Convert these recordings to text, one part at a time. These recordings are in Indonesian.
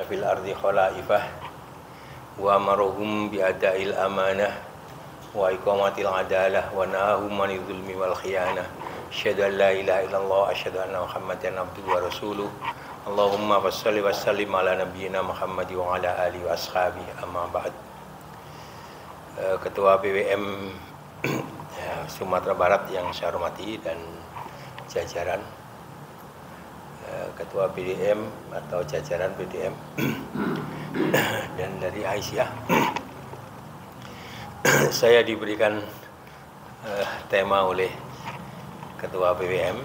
fil ardi khalaifah wa amaruhum bi ada'il amanah wa iqamatil adalah wa nahahum 'anil zulmi wal khiyanah. Asyhadu an la ilaha illallah asyhadu anna Muhammadan abduhu wa rasuluh. Allahumma shalli wa sallim ala nabiyyina Muhammad wa ala alihi wa ashabihi, amma ba'd. Ketua BWM Sumatera Barat yang saya hormati dan jajaran Ketua BDM atau jajaran BDM dan dari Aisyah, saya diberikan tema oleh Ketua BWM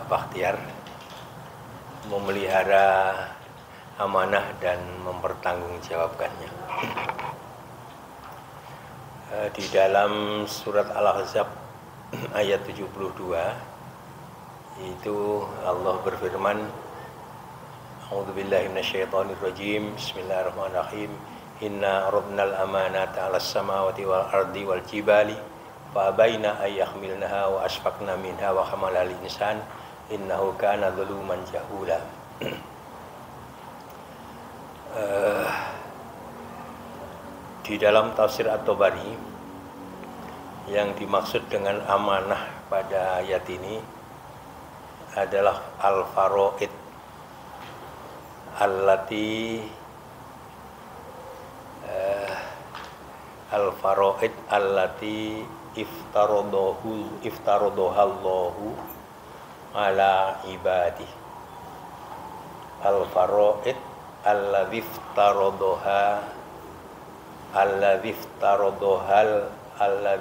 Bakhtiar memelihara amanah dan mempertanggungjawabkannya. Di dalam surat Al-Ahzab ayat 72 itu Allah berfirman, A'udzubillahi minasyaitonirrajim, Bismillahirrahmanirrahim. Inna aradnal amanata 'alas samawati wal ardi wal jibali fa abaina ay yahmilnaha wa asfaqna minha wa hamalal insan innahu kana zaluman jahula. Di dalam tafsir At-Tabari, yang dimaksud dengan amanah pada ayat ini adalah al-faraid allati iftarodohallahu ala ibadi. Al-faraid alladzi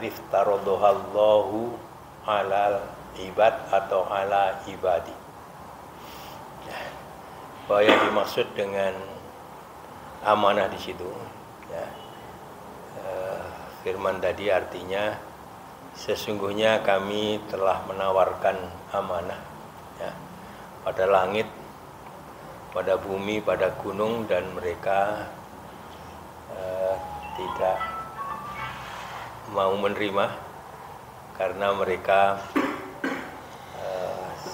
iftarodohallahu ala ibad atau ala ibadi. Bahwa yang dimaksud dengan amanah di situ, ya, firman tadi artinya sesungguhnya kami telah menawarkan amanah, ya, pada langit, pada bumi, pada gunung, dan mereka tidak mau menerima karena mereka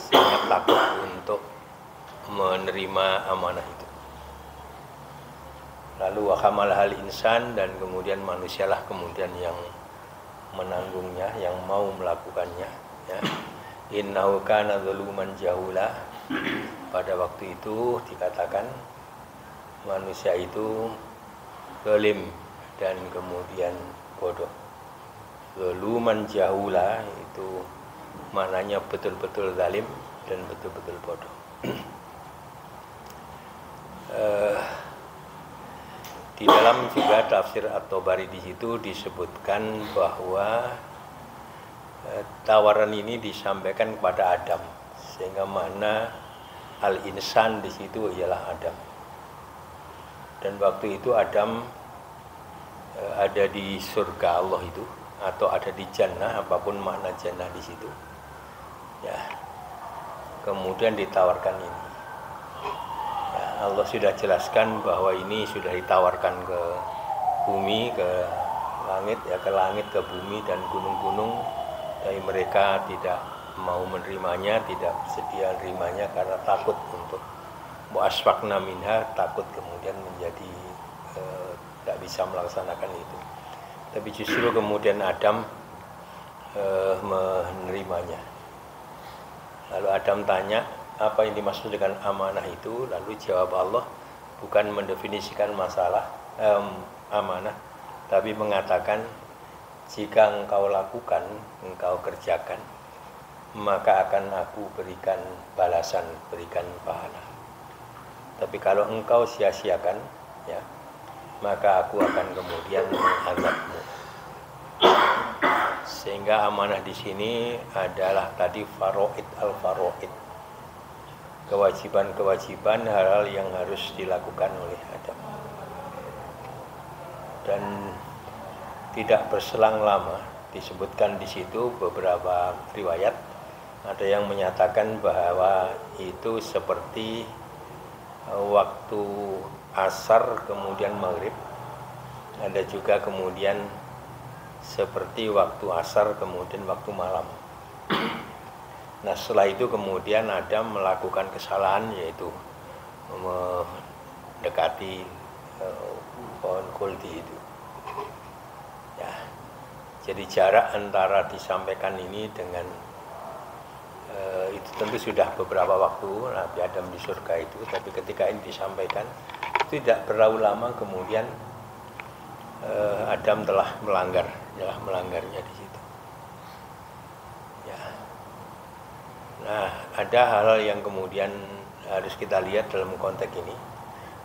sangat takut untuk menerima amanah itu. Lalu wa hamalahal insan, dan kemudian manusialah kemudian yang menanggungnya, yang mau melakukannya, ya. Innahu kana zaluman jahula. Pada waktu itu dikatakan manusia itu zalim dan kemudian bodoh. Zaluman jahula itu maknanya betul-betul zalim dan betul-betul bodoh. Di dalam juga tafsir At-Tabari di situ disebutkan bahwa tawaran ini disampaikan kepada Adam, sehingga makna al-insan di situ ialah Adam. Dan waktu itu Adam ada di surga Allah itu, atau ada di jannah, apapun makna jannah di situ, ya. Kemudian ditawarkan ini, ya, Allah sudah jelaskan bahwa ini sudah ditawarkan ke bumi, ke langit, ya, ke langit, ke bumi dan gunung-gunung, tapi mereka tidak mau menerimanya, tidak bersedia menerimanya karena takut untuk mu'asfaqna minha, takut kemudian menjadi tidak bisa melaksanakan itu. Tapi justru kemudian Adam menerimanya. Lalu Adam tanya, apa yang dimaksud dengan amanah itu? Lalu jawab Allah, bukan mendefinisikan masalah amanah, tapi mengatakan jika engkau lakukan, engkau kerjakan, maka akan aku berikan balasan, berikan pahala. Tapi kalau engkau sia-siakan, ya, maka aku akan kemudian mengazabmu. Sehingga amanah di sini adalah tadi faraid, al-faraid, kewajiban-kewajiban, hal-hal yang harus dilakukan oleh Adam. Dan tidak berselang lama disebutkan di situ beberapa riwayat, ada yang menyatakan bahwa itu seperti waktu asar kemudian maghrib, ada juga kemudian seperti waktu asar kemudian waktu malam. Nah, setelah itu kemudian Adam melakukan kesalahan, yaitu dekati pohon kuldi itu. Ya, jadi jarak antara disampaikan ini dengan itu tentu sudah beberapa waktu Nabi Adam di surga itu, tapi ketika ini disampaikan tidak terlalu lama kemudian Adam telah melanggarnya di situ. Ya. Nah, ada hal yang kemudian harus kita lihat dalam konteks ini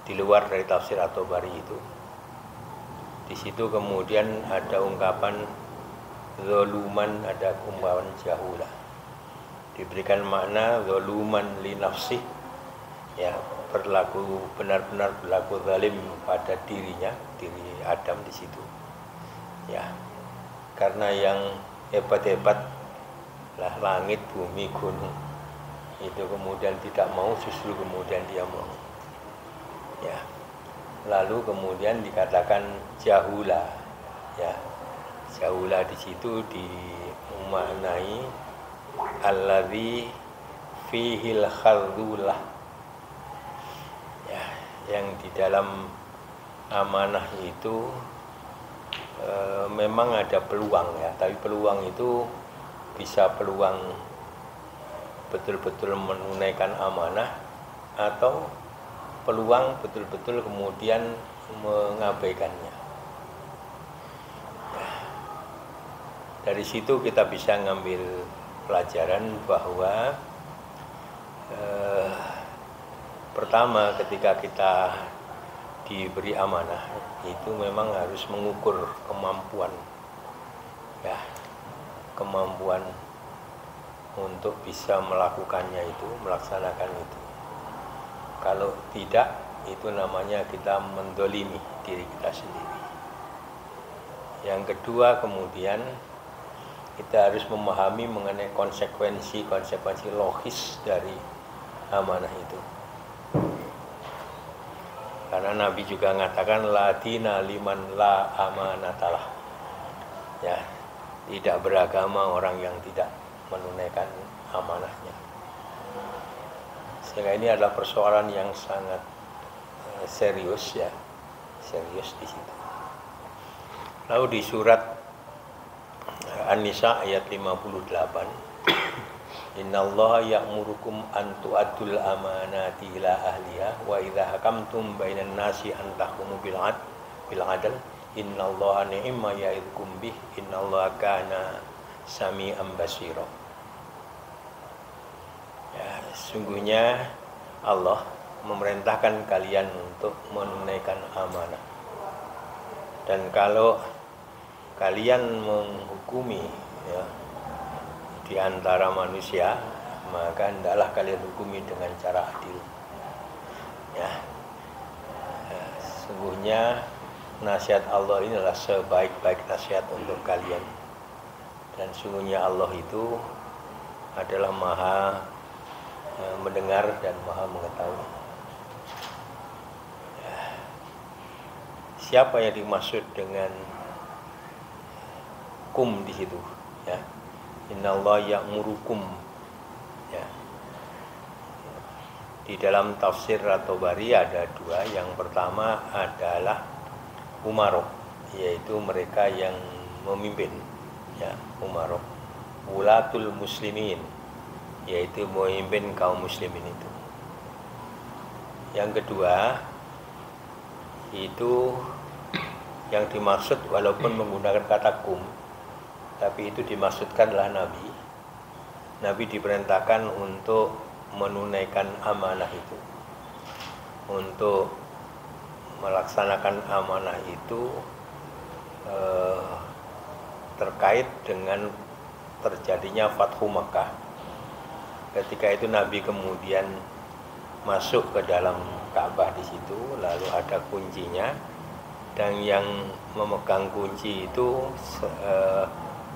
di luar dari tafsir At-Tabari itu. Di situ kemudian ada ungkapan zaluman, ada ungkapan jahula. Diberikan makna zaluman li nafsih, ya, benar-benar berlaku zalim pada dirinya, diri Adam di situ. Ya. Karena yang hebat-hebat lah langit, bumi, gunung itu kemudian tidak mau, justru kemudian dia mau. Ya. Lalu kemudian dikatakan jahula. Ya. Jahula di situ dimaknai alladzi fihil khardulah, ya, yang di dalam amanah itu memang ada peluang, ya, tapi peluang itu bisa peluang betul-betul menunaikan amanah atau peluang betul-betul kemudian mengabaikannya. Ya. Dari situ kita bisa ngambil pelajaran bahwa pertama ketika kita diberi amanah itu memang harus mengukur kemampuan, ya, kemampuan untuk bisa melakukannya itu, melaksanakan itu. Kalau tidak, itu namanya kita mendolimi diri kita sendiri. Yang kedua kemudian kita harus memahami mengenai konsekuensi logis dari amanah itu. Karena Nabi juga mengatakan la dina liman la amanatalah. Ya, tidak beragama orang yang tidak menunaikan amanahnya. Sehingga ini adalah persoalan yang sangat serius, ya. Serius di situ. Lalu di surat An-Nisa ayat 58, innallaha ya'murukum an tu'addul amanati ila ahliha wa idza hakamtum bainan nasi an tahkumu bil adl innallaha ni'ma ya'idukum bih innallaha kana sami'an basira. Ya, sungguhnya Allah memerintahkan kalian untuk menunaikan amanah. Dan kalau kalian menghukumi, ya, di antara manusia, maka hendaklah kalian hukumi dengan cara adil. Ya. Sungguhnya nasihat Allah ini adalah sebaik-baik nasihat untuk kalian. Dan sungguhnya Allah itu adalah Maha mendengar dan Maha mengetahui. Ya. Siapa yang dimaksud dengan kum di situ, ya? Innallaha ya'murukum, ya. Di dalam tafsir At-Tabari ada dua. Yang pertama adalah umarok, yaitu mereka yang memimpin, ya, umarok. Wulatul muslimin, yaitu memimpin kaum muslimin itu. Yang kedua itu yang dimaksud walaupun menggunakan kata kum, tapi itu dimaksudkanlah Nabi. Nabi diperintahkan untuk menunaikan amanah itu, untuk melaksanakan amanah itu terkait dengan terjadinya Fathu Makkah. Ketika itu Nabi kemudian masuk ke dalam Ka'bah di situ, lalu ada kuncinya, dan yang memegang kunci itu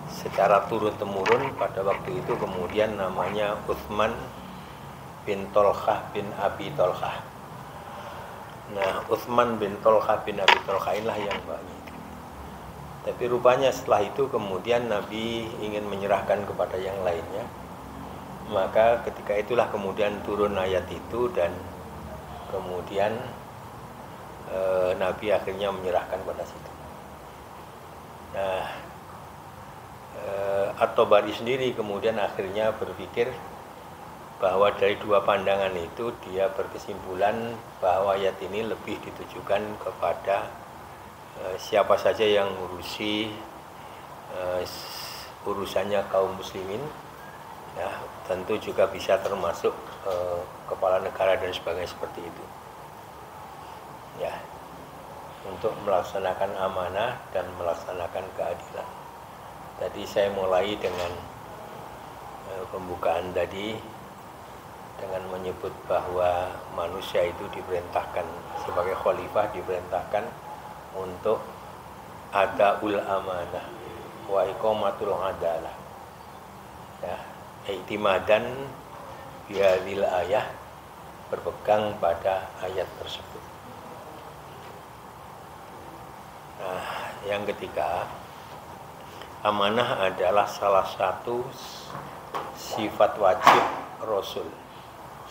secara turun-temurun pada waktu itu kemudian namanya Utsman bin Tolkhah bin Abi Tolkhah. Nah, Utsman bin Tolkhah bin Abi Tolkhah inilah yang banyak. Tapi rupanya setelah itu kemudian Nabi ingin menyerahkan kepada yang lainnya. Maka ketika itulah kemudian turun ayat itu, dan kemudian Nabi akhirnya menyerahkan pada situ. Nah, At-Tabari sendiri kemudian akhirnya berpikir bahwa dari dua pandangan itu dia berkesimpulan bahwa ayat ini lebih ditujukan kepada siapa saja yang ngurusi urusannya kaum muslimin, ya, tentu juga bisa termasuk kepala negara dan sebagainya seperti itu, ya, untuk melaksanakan amanah dan melaksanakan keadilan. Tadi saya mulai dengan pembukaan tadi dengan menyebut bahwa manusia itu diperintahkan sebagai khalifah, diperintahkan untuk adaul amanah wa iqamatul adalah, ya, i'timadan bihadil ayah, berpegang pada ayat tersebut. Nah, yang ketiga, amanah adalah salah satu sifat wajib Rasul.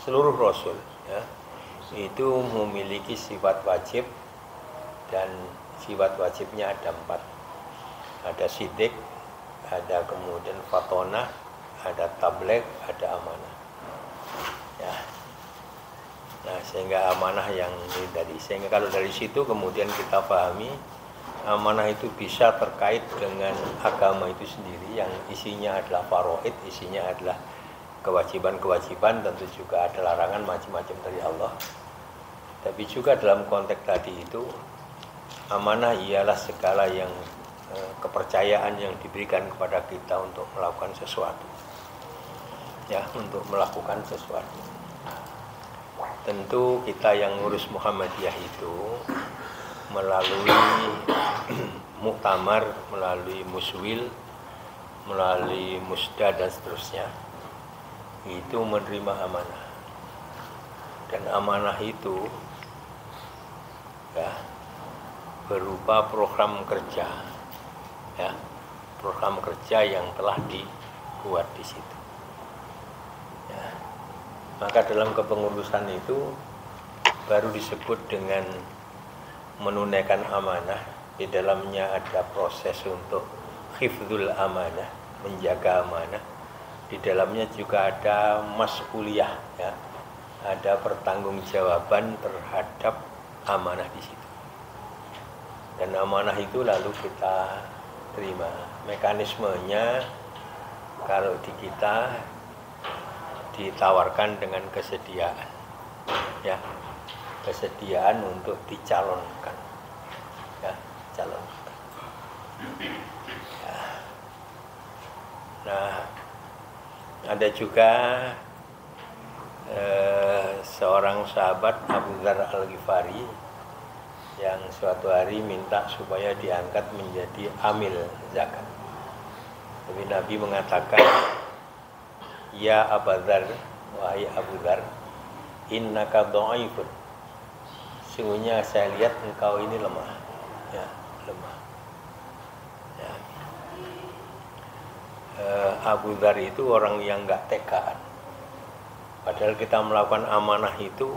Seluruh Rasul, ya, itu memiliki sifat wajib, dan sifat wajibnya ada 4. Ada sidik, ada kemudian fatonah, ada tabligh, ada amanah. Ya. Nah, sehingga amanah yang ini tadi, sehingga kalau dari situ kemudian kita pahami amanah itu bisa terkait dengan agama itu sendiri yang isinya adalah faraid, isinya adalah kewajiban-kewajiban, tentu juga ada larangan macam-macam dari Allah. Tapi juga dalam konteks tadi itu, amanah ialah segala yang kepercayaan yang diberikan kepada kita untuk melakukan sesuatu, ya, untuk melakukan sesuatu. Tentu kita yang ngurus Muhammadiyah itu melalui muktamar, melalui muswil, melalui musda dan seterusnya, itu menerima amanah. Dan amanah itu, ya, berupa program kerja, ya, program kerja yang telah dibuat di situ. Ya. Maka dalam kepengurusan itu baru disebut dengan menunaikan amanah. Di dalamnya ada proses untuk hifdzul amanah, menjaga amanah. Di dalamnya juga ada mas'uliyah, ya, ada pertanggungjawaban terhadap amanah di situ. Dan amanah itu lalu kita terima. Mekanismenya kalau di kita ditawarkan dengan kesediaan, ya, kesediaan untuk dicalonkan, ya, calonkan. Ya. Nah, ada juga seorang sahabat Abu Dzar Al-Ghifari yang suatu hari minta supaya diangkat menjadi amil zakat. Tapi Nabi mengatakan, ya Abu Dzar, wahai Abu Dzar, innaka dha'ifun, sungguhnya saya lihat engkau ini lemah, ya, lemah. Ya. Abu Dzar itu orang yang enggak tegaan. Padahal kita melakukan amanah itu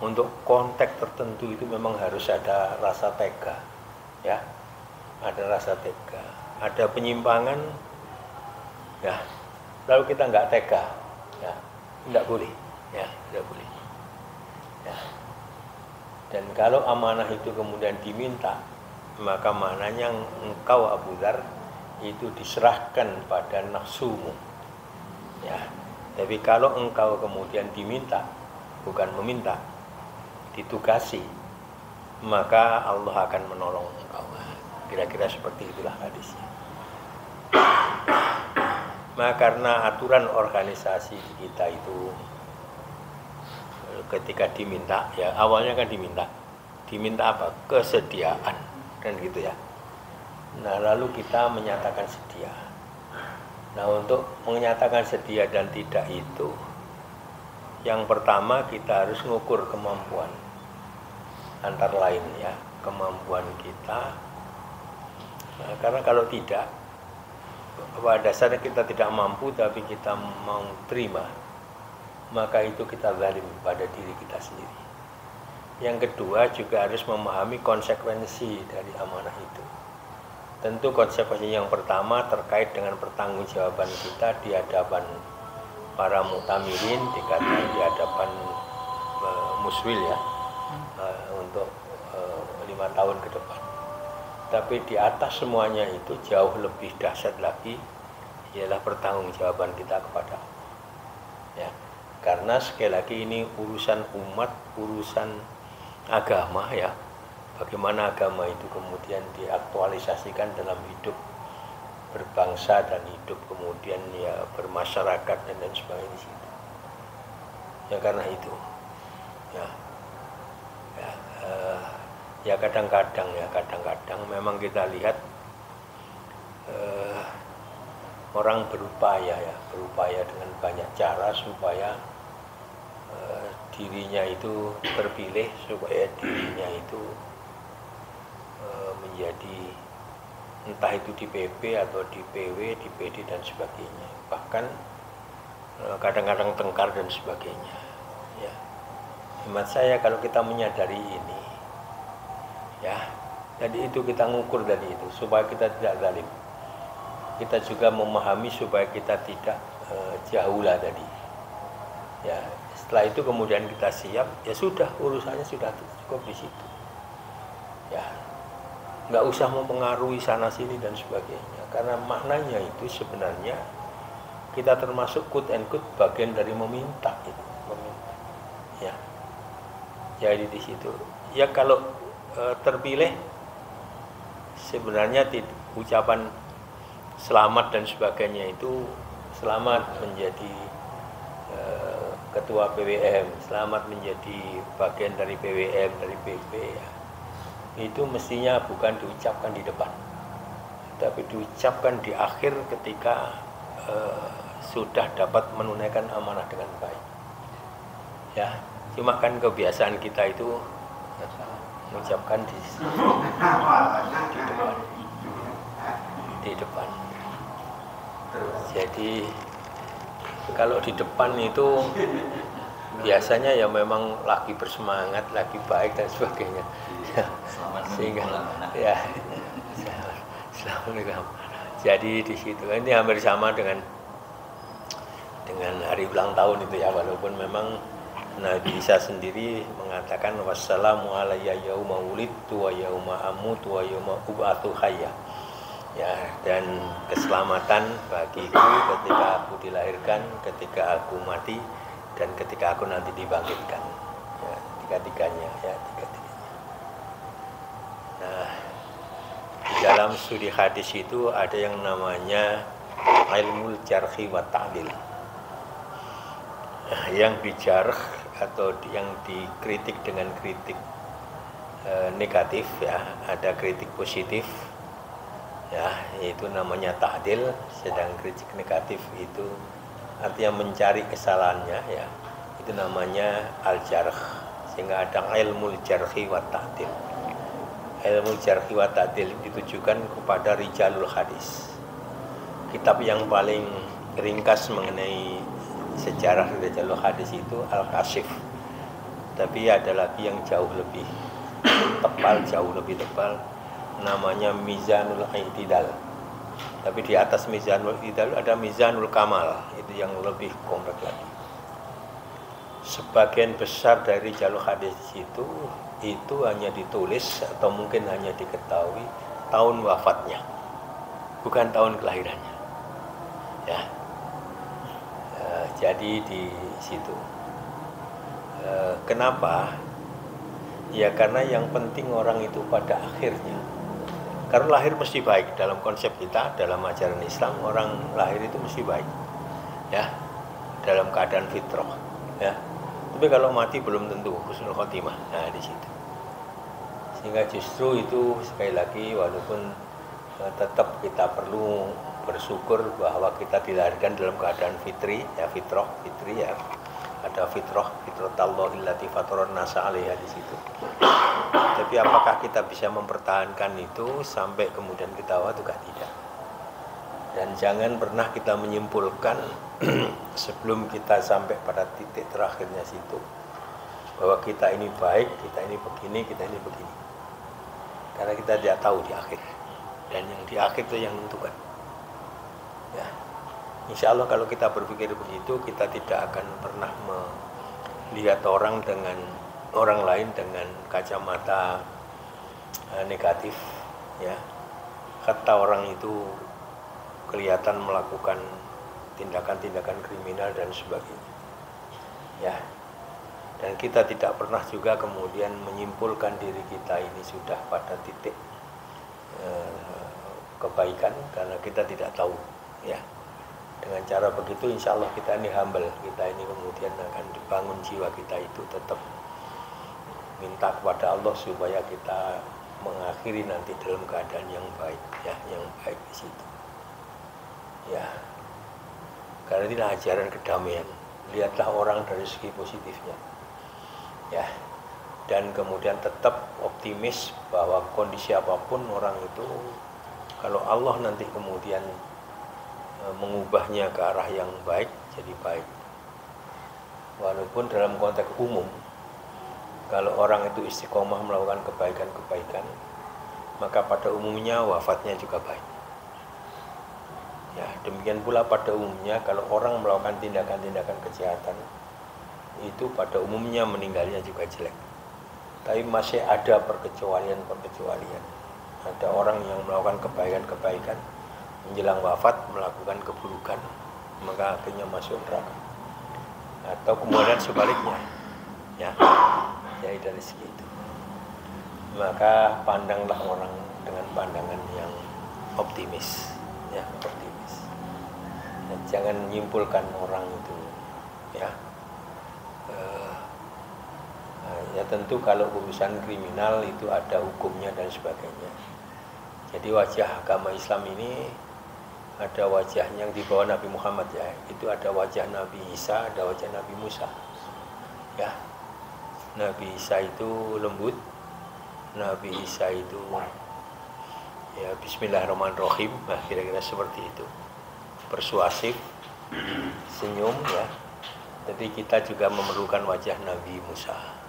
untuk konteks tertentu itu memang harus ada rasa tega, ya, ada rasa tega, ada penyimpangan, ya, lalu kita nggak tega, ya, nggak boleh, ya, nggak boleh, ya. Dan kalau amanah itu kemudian diminta, maka maknanya engkau Abu Dzar itu diserahkan pada nafsumu, ya. Tapi kalau engkau kemudian diminta, bukan meminta, ditugasi, maka Allah akan menolong engkau. Kira-kira seperti itulah hadisnya. Maka karena aturan organisasi kita itu ketika diminta, ya, awalnya kan diminta apa? Kesediaan, kan gitu ya. Nah, lalu kita menyatakan sedia. Nah, untuk menyatakan sedia dan tidak itu, yang pertama kita harus mengukur kemampuan, antara lain, ya, kemampuan kita. Nah, karena kalau tidak, pada dasarnya kita tidak mampu tapi kita mau terima, maka itu kita zalim pada diri kita sendiri. Yang kedua juga harus memahami konsekuensi dari amanah itu. Tentu konsekuensi yang pertama terkait dengan pertanggungjawaban kita di hadapan para muktamirin, di hadapan muswil ya, untuk 5 tahun ke depan. Tapi di atas semuanya itu jauh lebih dahsyat lagi ialah pertanggungjawaban kita kepada Allah. Ya, karena sekali lagi ini urusan umat, urusan agama ya. Bagaimana agama itu kemudian diaktualisasikan dalam hidup berbangsa dan hidup kemudian ya bermasyarakat dan lain sebagainya di situ. Ya karena itu ya kadang-kadang memang kita lihat orang berupaya dengan banyak cara supaya dirinya itu terpilih, supaya dirinya itu menjadi entah itu di PP atau di PW, di PD dan sebagainya, bahkan kadang-kadang tengkar dan sebagainya ya. Hemat saya kalau kita menyadari ini ya, jadi itu kita ngukur dari itu supaya kita tidak zalim, kita juga memahami supaya kita tidak jauhlah tadi ya. Setelah itu kemudian kita siap, ya sudah, urusannya sudah cukup di situ ya, nggak usah mempengaruhi sana sini dan sebagainya, karena maknanya itu sebenarnya kita termasuk quote and quote bagian dari meminta itu, meminta ya. Jadi di situ ya kalau terpilih sebenarnya ucapan selamat dan sebagainya itu, selamat menjadi ketua PWM, selamat menjadi bagian dari PWM, dari PP ya. Itu mestinya bukan diucapkan di depan, tapi diucapkan di akhir ketika sudah dapat menunaikan amanah dengan baik ya. Cuma kan kebiasaan kita itu mengucapkan di depan. Jadi kalau di depan itu biasanya ya memang lagi bersemangat, lagi baik dan sebagainya ya, sehingga ya Assalamualaikum. Jadi di situ ini hampir sama dengan hari ulang tahun itu ya, walaupun memang Nabi Isa sendiri mengatakan wassalamu alayya yauma wulidtu wa yauma amutu wa yauma ub'atsu hayya ya, dan keselamatan bagiku ketika aku dilahirkan, ketika aku mati, dan ketika aku nanti dibangkitkan ya, tiga-tiganya. Nah, di dalam studi hadis itu ada yang namanya ilmul jarhi wa ta'dil. Nah, yang dijarh atau yang dikritik dengan kritik negatif ya, ada kritik positif ya, itu namanya ta'dil. Sedang kritik negatif itu artinya mencari kesalahannya ya, itu namanya al-jarh. Sehingga ada ilmul jarhi wa ta'dil. Ilmu jarhi wa ta'dil ditujukan kepada rijalul hadis. Kitab yang paling ringkas mengenai sejarah rijalul hadis itu Al-Kashif. Tapi ada lagi yang jauh lebih tebal, namanya Mizanul I'tidal. Tapi di atas Mizanul I'tidal ada Mizanul Kamal, itu yang lebih kompleks lagi. Sebagian besar dari jalur hadis itu hanya ditulis atau mungkin hanya diketahui tahun wafatnya, bukan tahun kelahirannya ya. Jadi di situ kenapa ya, karena yang penting orang itu pada akhirnya, karena lahir mesti baik. Dalam konsep kita, dalam ajaran Islam, orang lahir itu mesti baik ya, dalam keadaan fitrah ya. Tapi kalau mati belum tentu husnul khotimah. Nah di situ, sehingga justru itu sekali lagi, walaupun tetap kita perlu bersyukur bahwa kita dilahirkan dalam keadaan fitri ya, fitri ya, ada fitratallahi allati fataran nasa 'alaiha di situ. Tapi apakah kita bisa mempertahankan itu sampai kemudian kita wafat? Juga tidak. Dan jangan pernah kita menyimpulkan sebelum kita sampai pada titik terakhirnya situ bahwa kita ini baik, kita ini begini, kita ini begini. Karena kita tidak tahu di akhir, dan yang di akhir itu yang menentukan. Ya, insya Allah kalau kita berpikir begitu, kita tidak akan pernah melihat orang lain dengan kacamata negatif. Ya, kata orang itu kelihatan melakukan tindakan-tindakan kriminal dan sebagainya. Ya, dan kita tidak pernah juga kemudian menyimpulkan diri kita ini sudah pada titik kebaikan, karena kita tidak tahu. Ya, dengan cara begitu insya Allah kita ini humble, kita ini kemudian akan dibangun jiwa kita itu tetap minta kepada Allah supaya kita mengakhiri nanti dalam keadaan yang baik, ya, yang baik di situ. Ya, karena ini ajaran kedamaian. Lihatlah orang dari segi positifnya. Ya, dan kemudian tetap optimis bahwa kondisi apapun orang itu, kalau Allah nanti kemudian mengubahnya ke arah yang baik, jadi baik. Walaupun dalam konteks umum, kalau orang itu istiqomah melakukan kebaikan-kebaikan, maka pada umumnya wafatnya juga baik. Ya, demikian pula pada umumnya kalau orang melakukan tindakan-tindakan kejahatan, itu pada umumnya meninggalnya juga jelek. Tapi masih ada perkecualian. Ada orang yang melakukan kebaikan-kebaikan, menjelang wafat melakukan keburukan, maka akhirnya masuk neraka. Atau kemudian sebaliknya. Ya, jadi dari segi itu. Maka pandanglah orang dengan pandangan yang optimis. Ya, optimis. Dan jangan menyimpulkan orang itu. Ya. Ya tentu kalau urusan kriminal itu ada hukumnya dan sebagainya. Jadi wajah agama Islam ini ada wajahnya yang dibawa Nabi Muhammad, ya. Itu ada wajah Nabi Isa, ada wajah Nabi Musa. Ya. Nabi Isa itu lembut, Nabi Isa itu ya bismillahirrahmanirrahim, nah, kira-kira seperti itu. Persuasif, senyum, ya. Jadi kita juga memerlukan wajah Nabi Musa.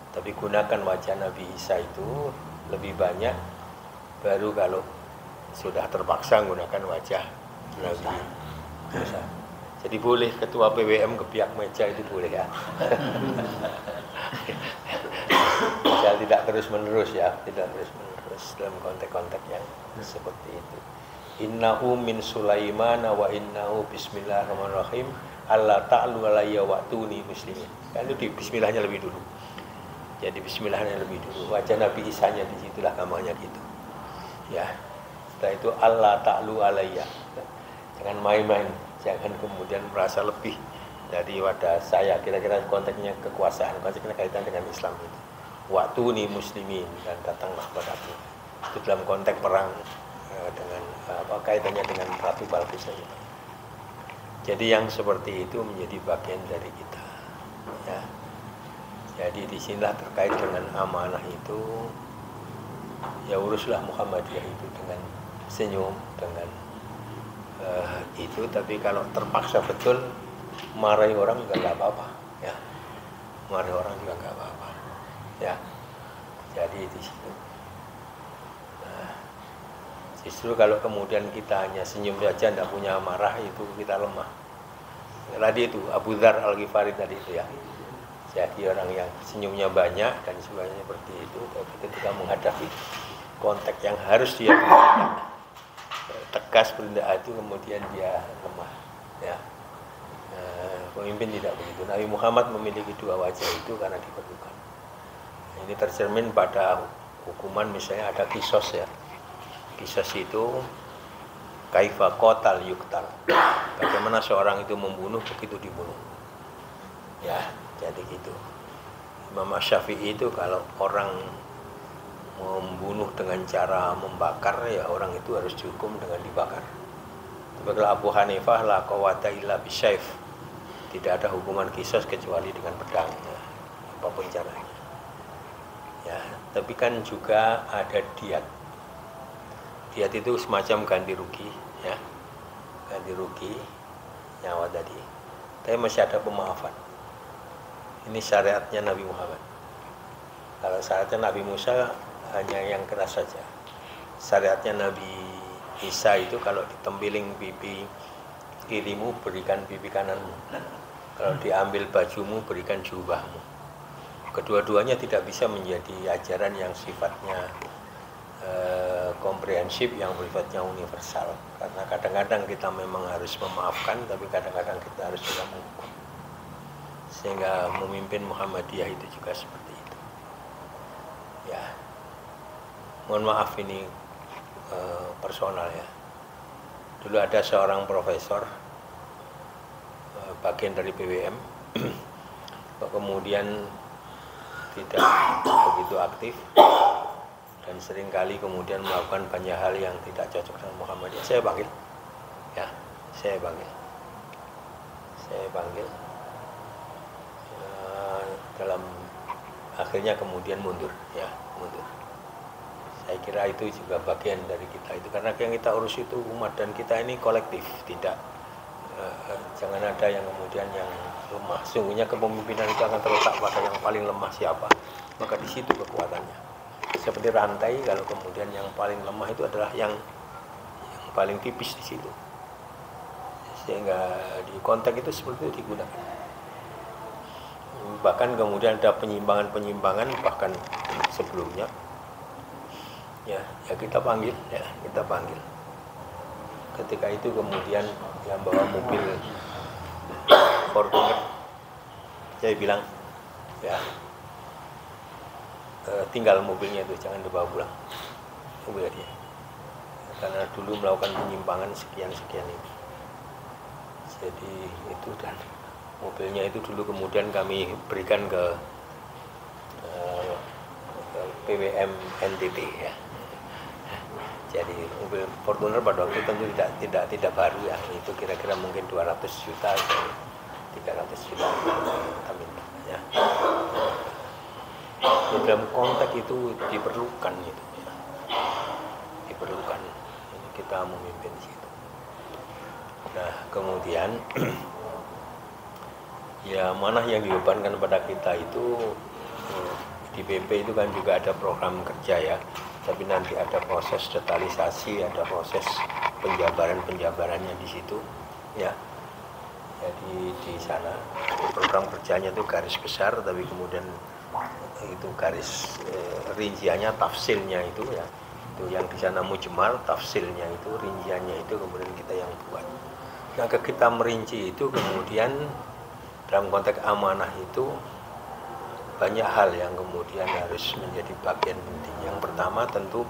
Tapi gunakan wajah Nabi Isa itu lebih banyak, baru kalau sudah terpaksa menggunakan wajah Nabi Musa. Jadi boleh ketua PWM kebiak meja itu boleh, ya. Misal tidak terus-menerus, ya, tidak terus-menerus dalam konteks-konteks yang seperti itu. Innahu min Sulaiman wa innahu bismillahirrahmanirrahim alla ta'lu alayya wa'tuni muslimin. Kan itu di bismillahnya lebih dulu. Jadi bismillahnya lebih dulu. Wajah Nabi Isa-nya di situlah gambarnya gitu. Ya. Setelah itu alla ta'lu alayya. Jangan main-main, jangan kemudian merasa lebih dari wadah saya. Kira-kira konteksnya kekuasaan, konteksnya kaitan dengan Islam itu. Wa'tuni muslimin, dan datanglah padaku. Itu dalam konteks perang dengan kaitannya dengan Ratu Balqis. Jadi yang seperti itu menjadi bagian dari kita. Ya. Jadi disinilah terkait dengan amanah itu, ya uruslah Muhammadiyah itu dengan senyum, dengan itu. Tapi kalau terpaksa betul, marahi orang juga nggak apa-apa, ya. Marahi orang juga nggak apa-apa, ya. Jadi di situ. Nah, justru kalau kemudian kita hanya senyum saja, tidak punya amarah, itu kita lemah. Tadi itu Abu Dzar Al-Ghifari tadi itu, ya. Jadi orang yang senyumnya banyak dan sebagainya seperti itu, tapi ketika menghadapi konteks yang harus dia bertindak tegas, bertindak itu, kemudian dia lemah, ya. Pemimpin tidak begitu. Nabi Muhammad memiliki dua wajah itu karena diperlukan. Ini tercermin pada hukuman, misalnya ada kisos, ya. Kisos itu kaifa qatal yuktal. Bagaimana seorang itu membunuh, begitu dibunuh. Ya. Jadi gitu. Imam Syafi'i itu kalau orang membunuh dengan cara membakar, ya orang itu harus dihukum dengan dibakar. Tapi kalau Abu Hanifah la quwwata illa bisyayf, tidak ada hukuman qisas kecuali dengan pedang, ya, apapun caranya. Ya, tapi kan juga ada diat. Diat itu semacam ganti rugi, ya. Ganti rugi nyawa tadi. Tapi masih ada pemaafan. Ini syariatnya Nabi Muhammad. Kalau syariatnya Nabi Musa hanya yang keras saja. Syariatnya Nabi Isa itu kalau ditempiling pipi kirimu berikan pipi kananmu. Kalau diambil bajumu berikan jubahmu. Kedua-duanya tidak bisa menjadi ajaran yang sifatnya komprehensif, yang sifatnya universal. Karena kadang-kadang kita memang harus memaafkan, tapi kadang-kadang kita harus juga menghukum. Sehingga memimpin Muhammadiyah itu juga seperti itu. Ya, mohon maaf ini personal ya. Dulu ada seorang profesor bagian dari PWM, kemudian tidak begitu aktif dan seringkali kemudian melakukan banyak hal yang tidak cocok dengan Muhammadiyah. Saya panggil, ya, saya panggil. Dalam akhirnya kemudian mundur. Saya kira itu juga bagian dari kita itu, karena yang kita urus itu umat dan kita ini kolektif, tidak jangan ada yang kemudian yang lemah. Sungguhnya kepemimpinan itu akan terletak pada yang paling lemah siapa, maka di situ kekuatannya. Seperti rantai, kalau kemudian yang paling lemah itu adalah yang paling tipis di situ. Sehingga di konteks itu seperti itu digunakan. Bahkan kemudian ada penyimpangan-penyimpangan bahkan sebelumnya. Ya kita panggil. Ketika itu kemudian yang bawa mobil Fortuner, saya bilang ya tinggal mobilnya itu, jangan dibawa pulang mobilnya dia, karena dulu melakukan penyimpangan sekian itu. Jadi itu, dan mobilnya itu dulu kemudian kami berikan ke PWM NTT ya. Jadi mobil Fortuner pada waktu itu tentu tidak baru ya, itu kira-kira mungkin 200 juta atau 300 juta kita minta ya. Di dalam konteks itu diperlukan itu ya. Diperlukan. Ini kita memimpin di situ. Nah, kemudian ya mana yang dibebankan pada kita itu, di BP itu kan juga ada program kerja ya. Tapi nanti ada proses detalisasi, ada proses penjabarannya di situ, ya. Jadi di sana program kerjanya itu garis besar, tapi kemudian itu garis rinciannya, tafsilnya itu ya. Itu yang di sana mujmal, tafsilnya itu, rinciannya itu kemudian kita yang buat. Nah, kita merinci itu kemudian dalam konteks amanah itu banyak hal yang kemudian harus menjadi bagian penting. Yang pertama tentu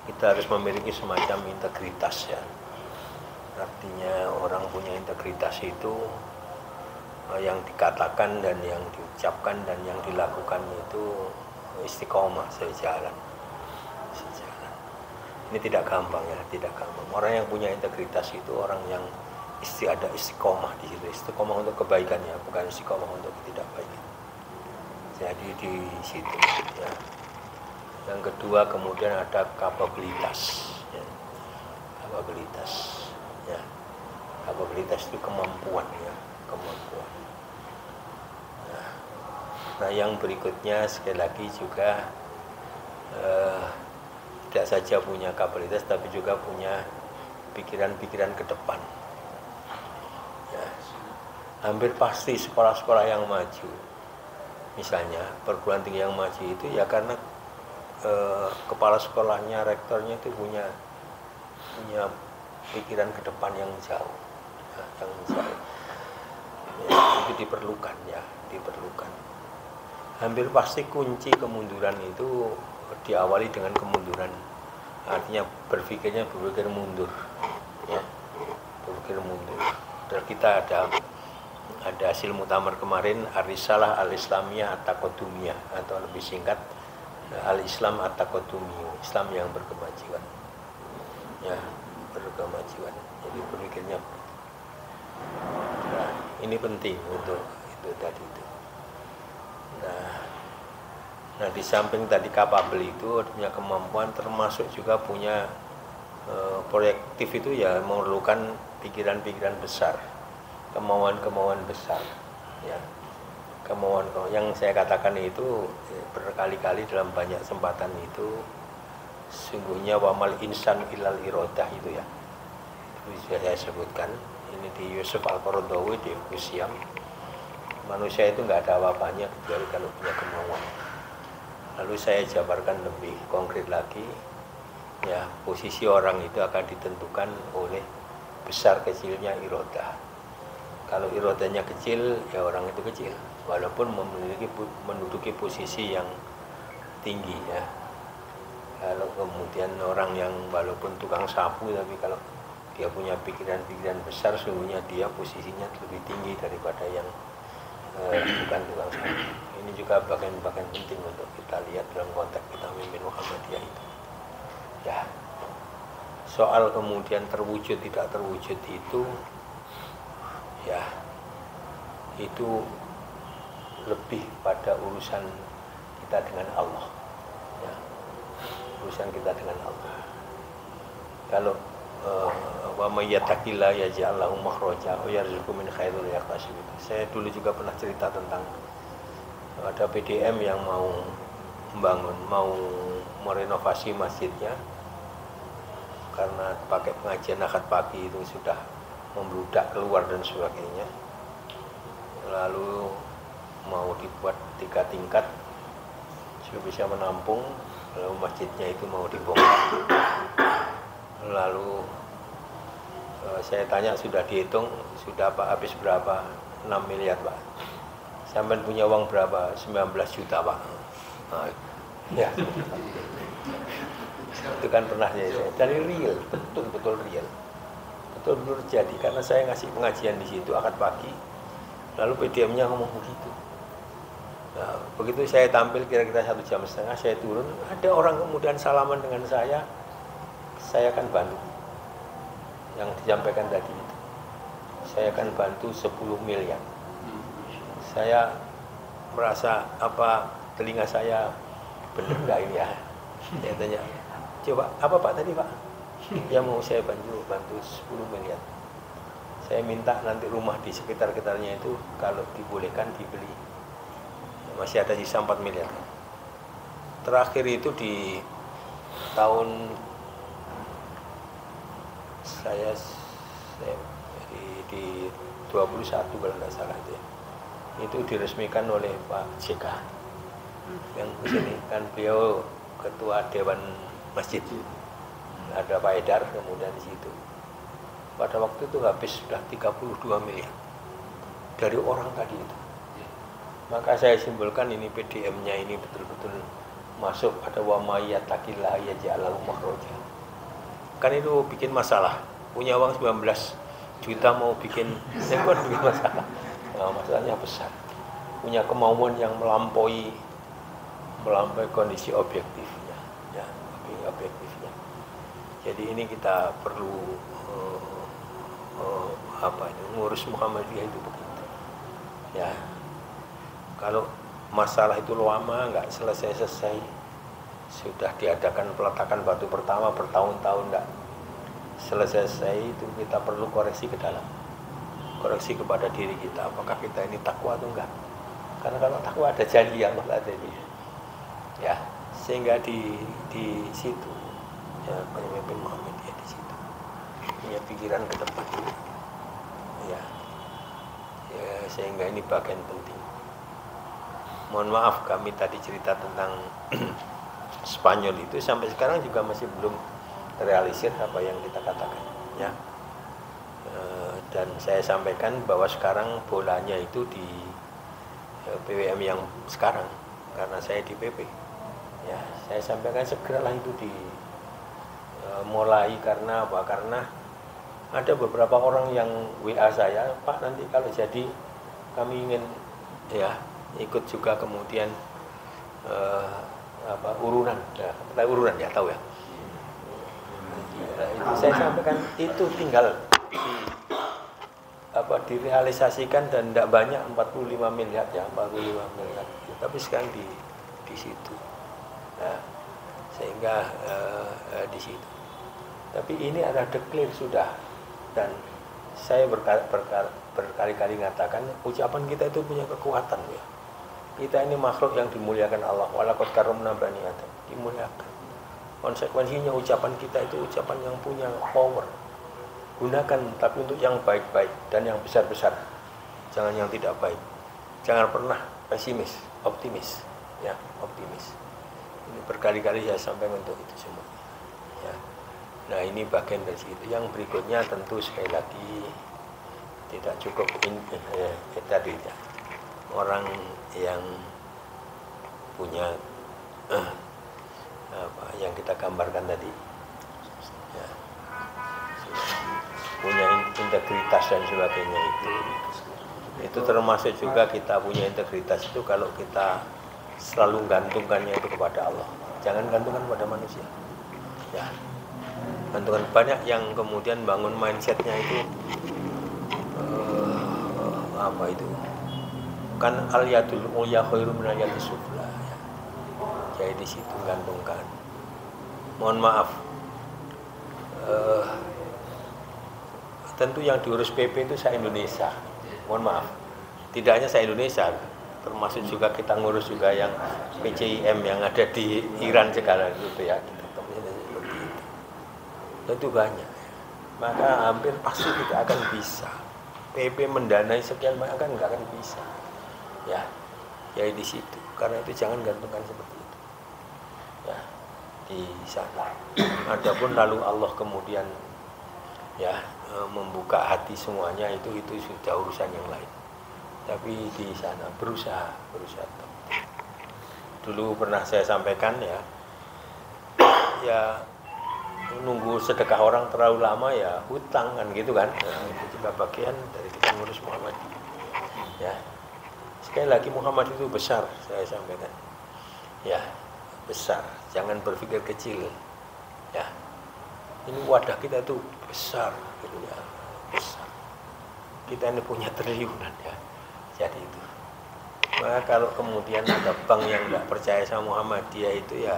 kita harus memiliki semacam integritas ya. Artinya orang punya integritas itu yang dikatakan dan yang diucapkan dan yang dilakukan itu istiqomah sejalan. Ini tidak gampang ya, tidak gampang. Orang yang punya integritas itu orang yang ada istiqomah di situ, istiqomah untuk kebaikannya, bukan istiqomah untuk ketidakbaikan. Jadi di situ ya. Yang kedua kemudian ada kapabilitas ya. Kapabilitas itu kemampuan ya, kemampuan. Nah, yang berikutnya sekali lagi juga tidak saja punya kapabilitas tapi juga punya pikiran-pikiran ke depan ya. Hampir pasti sekolah-sekolah yang maju, misalnya perguruan tinggi yang maju itu ya karena kepala sekolahnya, rektornya itu punya pikiran ke depan yang jauh ya, ya, itu diperlukan ya, diperlukan. Hampir pasti kunci kemunduran itu diawali dengan kemunduran, artinya berpikir mundur ya, berpikir mundur. Dan kita ada hasil muktamar kemarin, Ar-Risalah Al-Islamiyah At-Taqadumiyah, atau lebih singkat Al-Islam At-Taqadumiyah, Islam yang berkemajuan ya, berkemajuan. Jadi berpikirnya nah, ini penting untuk itu tadi itu. Nah di samping tadi kapabel itu punya kemampuan, termasuk juga punya proyektif itu ya, memerlukan pikiran-pikiran besar, kemauan-kemauan besar ya. kemauan yang saya katakan itu berkali-kali dalam banyak kesempatan itu sungguhnya wamal insan ilal irodah itu ya, itu sudah saya sebutkan ini di Yusuf Al-Qaradawi di Fusiam. Manusia itu nggak ada apa-apanya kecuali kalau punya kemauan. Lalu saya jabarkan lebih konkret lagi, ya posisi orang itu akan ditentukan oleh besar kecilnya irodah. Kalau irodahnya kecil, ya orang itu kecil, walaupun menduduki posisi yang tinggi ya. Kalau kemudian orang yang walaupun tukang sapu, tapi kalau dia punya pikiran-pikiran besar, sungguhnya dia posisinya lebih tinggi daripada yang bukan tukang sapu. Ini juga bagian-bagian penting untuk kita lihat dalam konteks kita memimpin Muhammadiyah itu. Ya, soal kemudian terwujud tidak terwujud itu, ya, itu lebih pada urusan kita dengan Allah. Ya, urusan kita dengan Allah. Kalau wa may yattaqillah yaj'al lahu makhraja wa yarzuqhu min haitsu la yahtasib. Saya dulu juga pernah cerita tentang ada PDM yang mau membangun, mau merenovasi masjidnya karena pakai pengajian akad pagi itu sudah membludak keluar dan sebagainya. Lalu mau dibuat 3 tingkat supaya bisa menampung, lalu masjidnya itu mau dibongkar. Lalu saya tanya sudah dihitung, sudah Pak habis berapa? 6 miliar Pak. Sampai punya uang berapa? 19 juta Pak. Nah, ya. Itu kan pernah saya dari real, betul-betul real. Betul-betul terjadi karena saya ngasih pengajian di situ akad pagi. Lalu PDM-nya ngomong begitu. Nah, begitu saya tampil kira-kira 1,5 jam, saya turun, ada orang kemudian salaman dengan saya akan bantu. Yang disampaikan tadi itu. Saya akan bantu 10 miliar. Saya merasa telinga saya benar enggak ini ya. Saya tanya, coba apa Pak tadi Pak? Ya mau saya bantu 10 miliar. Saya minta nanti rumah di sekitar-sekitarnya itu kalau dibolehkan dibeli. Masih ada sisa 4 miliar. Terakhir itu di tahun saya di 21 kalau nggak salah itu diresmikan oleh Pak JK yang kesini kan beliau ketua Dewan Masjid, ada Pak Edar kemudian di situ. Pada waktu itu habis sudah 32 miliar dari orang tadi itu. Maka saya simpulkan ini PDM-nya ini betul-betul masuk pada wa may yattaqillah yaj'al lahu makhraja. Kan itu bikin masalah. Punya uang 19 juta mau bikin rekor bikin masalah. Nah, masalahnya besar. Punya kemauan yang melampaui kondisi objektifnya, ya, objektifnya. Jadi ini kita perlu ngurus Muhammadiyah itu begitu. Ya, kalau masalah itu lama nggak selesai, sudah diadakan peletakan batu pertama bertahun-tahun nggak selesai, itu kita perlu koreksi ke dalam. Koreksi kepada diri kita, apakah kita ini takwa atau enggak? Karena kalau takwa ada janji yang Allah tadi, ya, sehingga di situ ya pemimpin Muhammadiyah di situ punya pikiran ke depan, ya, sehingga ini bagian penting. Mohon maaf kami tadi cerita tentang Spanyol itu sampai sekarang juga masih belum terrealisir apa yang kita katakan, ya. Dan saya sampaikan bahwa sekarang bolanya itu di PWM yang sekarang karena saya di PP. Ya, saya sampaikan segeralah itu mulai karena apa? Karena ada beberapa orang yang WA saya, Pak nanti kalau jadi kami ingin ya ikut juga kemudian urunan, ya, urunan ya tahu ya. Itu saya sampaikan itu tinggal direalisasikan dan tidak banyak 45 miliar ya 45 miliar tapi sekarang di situ, nah, sehingga di situ. Tapi ini ada declare sudah, dan saya berkali-kali mengatakan ucapan kita itu punya kekuatan ya. Kita ini makhluk yang dimuliakan Allah. Walaqad karramna bani Adam. Dimuliakan. Konsekuensinya ucapan kita itu ucapan yang punya power. Gunakan tapi untuk yang baik-baik dan yang besar-besar. Jangan yang tidak baik. Jangan pernah pesimis, optimis. Ya, optimis. Ini berkali-kali saya sampaikan untuk itu semua. Ya. Nah, ini bagian dari itu. Yang berikutnya tentu sekali lagi tidak cukup tadi ya. Orang yang punya apa yang kita gambarkan tadi ya, punya integritas dan sebagainya itu termasuk juga kita punya integritas itu kalau kita selalu gantungkannya itu kepada Allah, jangan gantungkan pada manusia ya. Gantungkan, banyak yang kemudian bangun mindsetnya itu apa itu kan al-yadul ulya khairu min al-yadis sufla ya. Jadi di situ gantungkan. Mohon maaf, tentu yang diurus PP itu se-Indonesia. Mohon maaf, tidak hanya se-Indonesia, termasuk juga kita ngurus juga yang PCIM yang ada di Iran sekarang gitu ya. Seperti itu. Tentu banyak. Maka hampir pasti kita akan bisa. PP mendanai sekian banyak kan nggak akan bisa. Ya, jadi di situ. Karena itu jangan gantungkan seperti itu. Ya, di sana. Adapun lalu Allah kemudian ya membuka hati semuanya itu sudah urusan yang lain. Tapi di sana berusaha. Dulu pernah saya sampaikan ya nunggu sedekah orang terlalu lama ya hutang kan gitu kan. Nah, itu juga bagian dari kita ngurus Muhammadiyah. Ya. Sekali lagi Muhammad itu besar, saya sampaikan. Ya, besar. Jangan berpikir kecil. Ya. Ini wadah kita itu besar gitu ya. Besar. Kita ini punya triliunan ya. Jadi itu. Maka kalau kemudian ada bank yang enggak percaya sama Muhammadiyah itu ya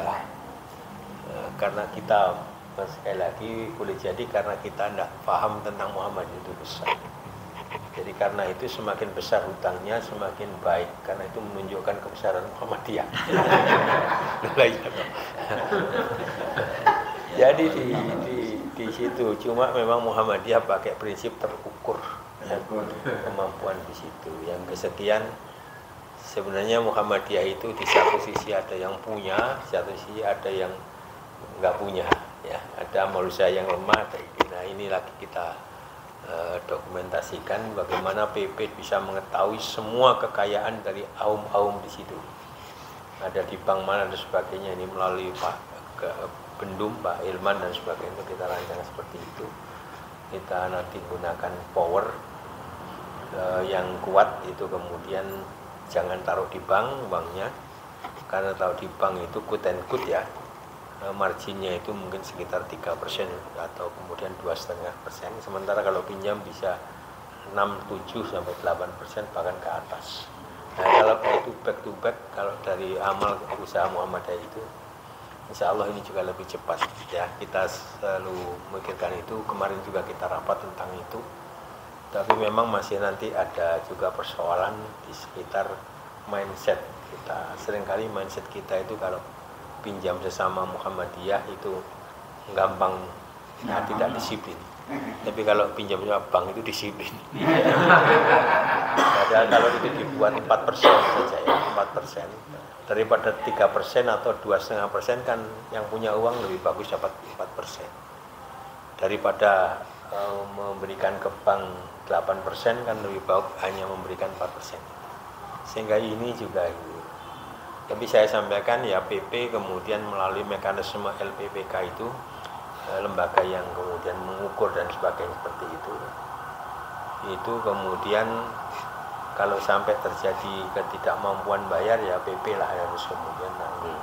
karena kita sekali lagi boleh jadi karena kita tidak paham tentang Muhammad itu besar. Jadi karena itu semakin besar hutangnya semakin baik karena itu menunjukkan kebesaran Muhammadiyah. Jadi di situ cuma memang Muhammadiyah pakai prinsip terukur ya, kemampuan di situ. Yang kesekian sebenarnya Muhammadiyah itu di satu sisi ada yang punya, di satu sisi ada yang enggak punya. Ya, ada manusia yang lemah. Nah, ini lagi kita dokumentasikan bagaimana PP bisa mengetahui semua kekayaan dari aum-aum di situ. Ada di bank mana dan sebagainya, ini melalui Pak Bendum, Pak Ilman dan sebagainya itu kita rancang seperti itu. Kita nanti gunakan power yang kuat itu kemudian jangan taruh di banknya karena taruh di bank itu quote and quote ya. Marginnya itu mungkin sekitar 3% atau kemudian 2,5%. Sementara kalau pinjam bisa 6, 7 sampai 8% bahkan ke atas. Nah, kalau itu back to back, kalau dari amal usaha Muhammadiyah itu, insya Allah ini juga lebih cepat. Ya, kita selalu memikirkan itu. Kemarin juga kita rapat tentang itu. Tapi memang masih nanti ada juga persoalan di sekitar mindset kita. Seringkali mindset kita itu kalau pinjam sesama Muhammadiyah itu gampang tidak disiplin. Tapi kalau pinjam sama bank itu disiplin. Padahal kalau itu dibuat 4% saja ya, 4%. Daripada 3% atau 2,5% kan yang punya uang lebih bagus dapat 4%. Daripada memberikan ke bank 8% kan lebih baik hanya memberikan 4%. Sehingga ini juga tapi saya sampaikan ya PP kemudian melalui mekanisme LPPK itu lembaga yang kemudian mengukur dan sebagainya seperti itu kemudian kalau sampai terjadi ketidakmampuan bayar ya PP lah yang harus kemudian nanggung.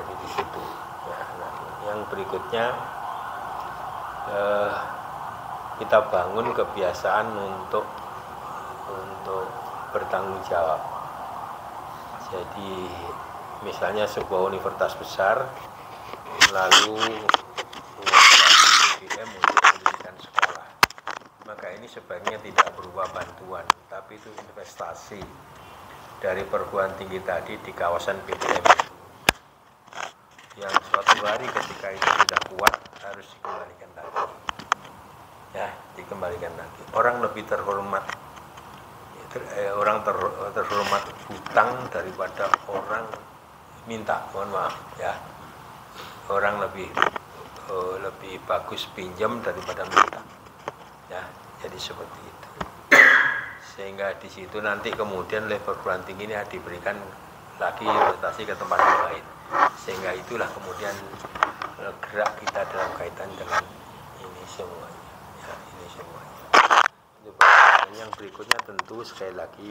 Jadi di situ ya. Nah, yang berikutnya kita bangun kebiasaan untuk bertanggung jawab. Jadi misalnya sebuah universitas besar lalu mengurangi BBM untuk pendidikan sekolah, maka ini sebaiknya tidak berupa bantuan, tapi itu investasi. dari perguruan tinggi tadi di kawasan PTM itu, yang suatu hari ketika itu sudah kuat harus dikembalikan lagi, ya dikembalikan lagi. Orang lebih terhormat, orang terhormat hutang daripada orang minta, mohon maaf ya. Orang lebih bagus pinjam daripada minta, ya. Jadi seperti itu. Sehingga di situ nanti kemudian oleh perguruan tinggi ini diberikan lagi rotasi ke tempat yang lain. Sehingga itulah kemudian gerak kita dalam kaitan dengan ini semuanya, ya, ini semuanya. Itu yang berikutnya tentu sekali lagi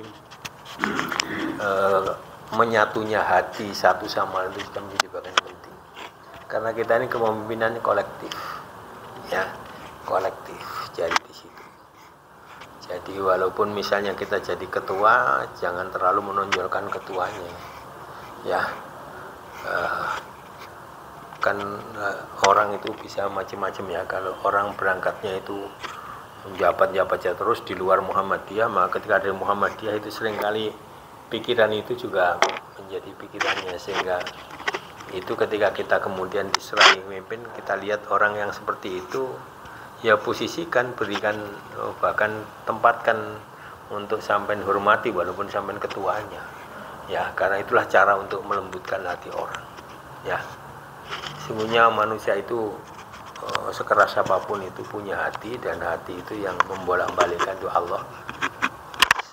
menyatunya hati satu sama lain itu juga menjadi bagian penting. Karena kita ini kepemimpinannya kolektif, ya, kolektif. Jadi di situ. Jadi walaupun misalnya kita jadi ketua, jangan terlalu menonjolkan ketuanya, ya. Orang itu bisa macam-macam ya. Kalau orang berangkatnya itu jabat-jabat terus di luar Muhammadiyah, maka ketika ada Muhammadiyah itu seringkali pikiran itu juga menjadi pikirannya, sehingga itu ketika kita kemudian diserai memimpin, kita lihat orang yang seperti itu, ya posisikan, berikan, bahkan tempatkan untuk sampai hormati walaupun sampai ketuanya, ya, karena itulah cara untuk melembutkan hati orang, ya. Semuanya manusia itu sekeras apapun itu punya hati, dan hati itu yang membolak-balikkan itu Allah,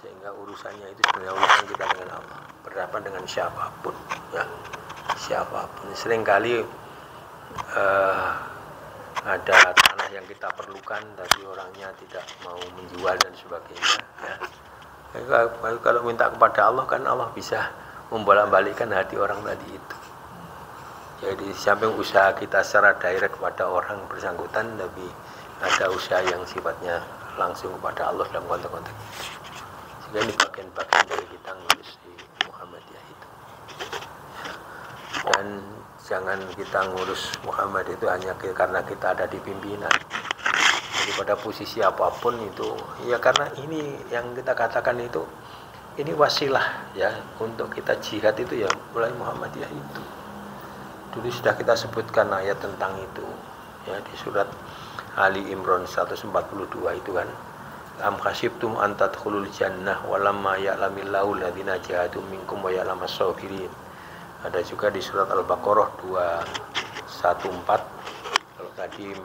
sehingga urusannya itu sebenarnya urusan kita dengan Allah, berhadapan dengan siapapun, ya, siapapun. Seringkali ada tanah yang kita perlukan tapi orangnya tidak mau menjual dan sebagainya, ya. Kalau minta kepada Allah, kan Allah bisa membolak-balikkan hati orang tadi itu. Jadi samping usaha kita secara direct kepada orang bersangkutan, tapi ada usaha yang sifatnya langsung kepada Allah dalam konteks-konteks itu. Sehingga ini bagian-bagian dari kita ngurus di Muhammadiyah itu. Dan jangan kita ngurus Muhammad itu hanya karena kita ada di pimpinan. Jadi pada posisi apapun itu, ya karena ini yang kita katakan itu, ini wasilah ya untuk kita jihad itu, ya mulai Muhammadiyah itu. Dulu sudah kita sebutkan ayat tentang itu, ya, di surat Ali Imran 142 itu kan. Am hasibtum an tadkhulul jannah walamma ya'lamillahu alladziina jahadu minkum wa ya'lamas sabirin. Ada juga di surat Al-Baqarah 214. Kalau tadi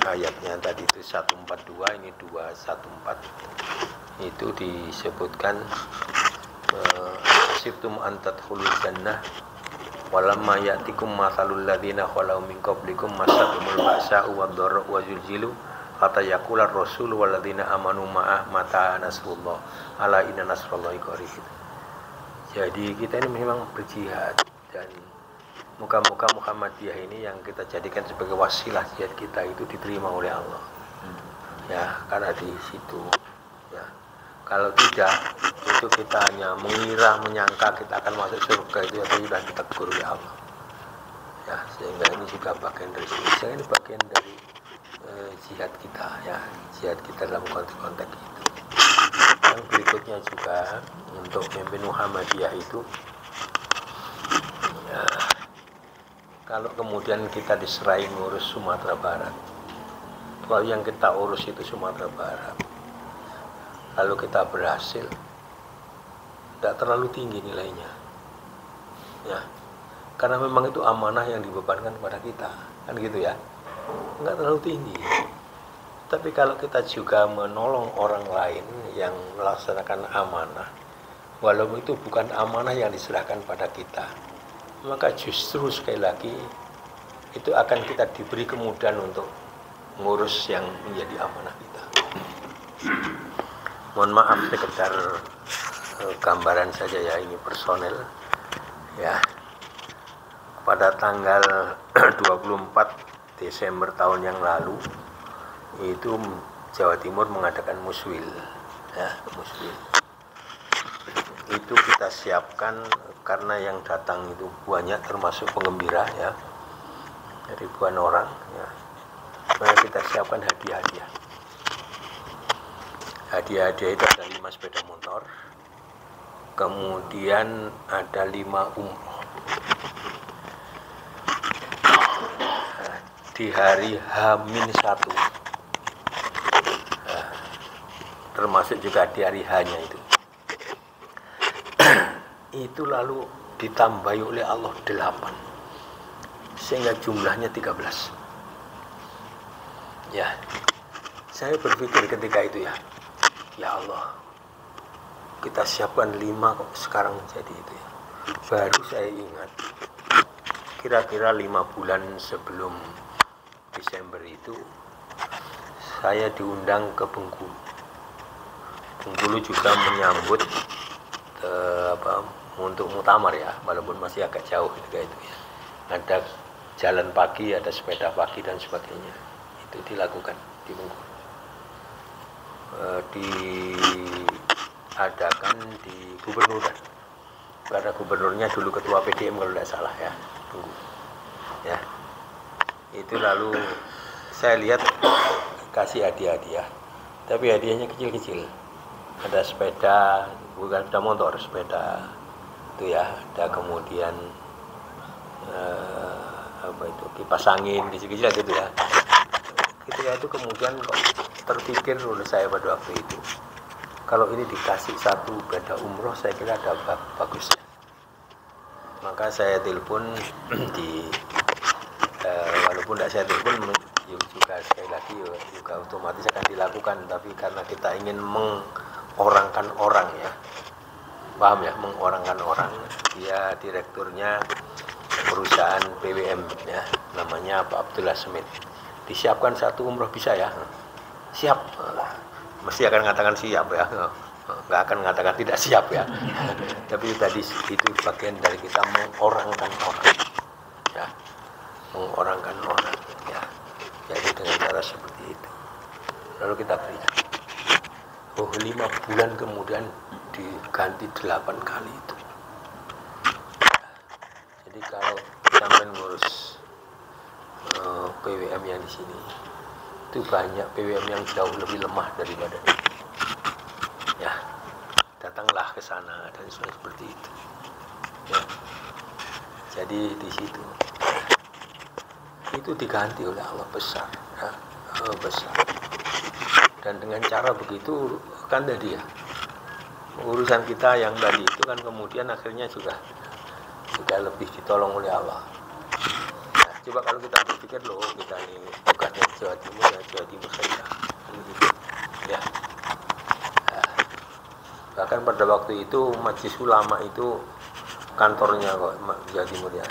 ayatnya tadi itu 142, ini 214. Itu disebutkan hasibtum an tadkhulul jannah walamma ya'tikum mathalul ladzina khalau min qablikum masatumul ba'sa'u wad-dharra'u wa zulzilu hatta yaqula ar-rasul wal ladzina amanu ma'ah mata nasrullah ala inna nasrallahi qarib. Jadi kita ini memang berjihad, dan muka-muka Muhammadiyah ini yang kita jadikan sebagai wasilah jihad kita itu diterima oleh Allah, ya, karena di situ, ya. Kalau tidak, itu kita hanya mengira, menyangka kita akan masuk surga, itu atau sudah ditegur oleh Allah, ya. Sehingga ini juga bagian dari sini, sehingga ini bagian dari jihad kita, ya, jihad kita dalam konteks-konteks itu. Yang berikutnya juga untuk memimpin Muhammadiyah itu, ya, kalau kemudian kita diserai ngurus Sumatera Barat, kalau yang kita urus itu Sumatera Barat, lalu kita berhasil, tidak terlalu tinggi nilainya, ya, karena memang itu amanah yang dibebankan kepada kita, kan gitu ya, nggak terlalu tinggi. Tapi kalau kita juga menolong orang lain yang melaksanakan amanah, walaupun itu bukan amanah yang diserahkan pada kita, maka justru sekali lagi itu akan kita diberi kemudahan untuk ngurus yang menjadi amanah kita. Mohon maaf sekedar gambaran saja ya, ini personel, ya. Pada tanggal 24 Desember tahun yang lalu itu Jawa Timur mengadakan muswil, ya, muswil. Itu kita siapkan karena yang datang itu banyak, termasuk penggembira, ya, ribuan orang, ya. Maka kita siapkan hadiah-hadiah. Hadiah-hadiah itu ada 5 sepeda motor, kemudian ada 5 umroh. Di hari H-1, termasuk juga di hari H-nya itu. Itu lalu ditambahi oleh Allah 8, sehingga jumlahnya 13. Ya, saya berpikir ketika itu ya Allah, kita siapkan 5 kok sekarang jadi itu ya. Baru saya ingat, kira-kira 5 bulan sebelum Desember itu saya diundang ke Bengkulu. Bengkulu juga menyambut untuk muktamar ya, walaupun masih agak jauh ketika itu ya. Ada jalan pagi, ada sepeda pagi dan sebagainya. Itu dilakukan di Bengkulu. Diadakan di gubernuran, karena gubernurnya dulu ketua PDM kalau tidak salah ya, Bengkulu. Ya. Itu lalu saya lihat kasih hadiah-hadiah, tapi hadiahnya kecil-kecil. Ada sepeda, bukan sepeda motor, sepeda itu ya. Ada kemudian kipas angin, kecil-kecil gitu ya. Ketika itu kemudian kok terpikir oleh saya pada waktu itu, kalau ini dikasih 1 sepeda umroh, saya kira ada bagusnya. Maka saya telepon walaupun tidak saya telepon juga sekali lagi juga otomatis akan dilakukan, tapi karena kita ingin mengorangkan orang ya, paham ya, mengorangkan orang. Dia direkturnya perusahaan PWM ya, namanya Pak Abdullah Smith. Disiapkan 1 umroh bisa ya? Siap. Mesti akan mengatakan siap ya, nggak akan mengatakan tidak siap ya. Tapi tadi itu bagian dari kita mengorangkan orang ya, mengorangkan orang ya. Jadi dengan cara seperti itu lalu kita berikan. 5 bulan kemudian diganti 8 kali itu. Jadi kalau sampai ngurus PWM yang di sini, itu banyak PWM yang jauh lebih lemah daripada ini. Ya, datanglah ke sana dan seperti itu. Ya. Jadi di situ itu diganti oleh Allah besar, ya, besar. Dan dengan cara begitu kan tadi ya, urusan kita yang tadi itu kan kemudian akhirnya juga lebih ditolong oleh Allah. Nah, coba kalau kita berpikir loh, kita ini bukannya Jawa Timur ya, Jawa Timur saja, gitu. Ya. Nah, bahkan pada waktu itu Majelis Ulama itu kantornya kok Jawa Timur ya,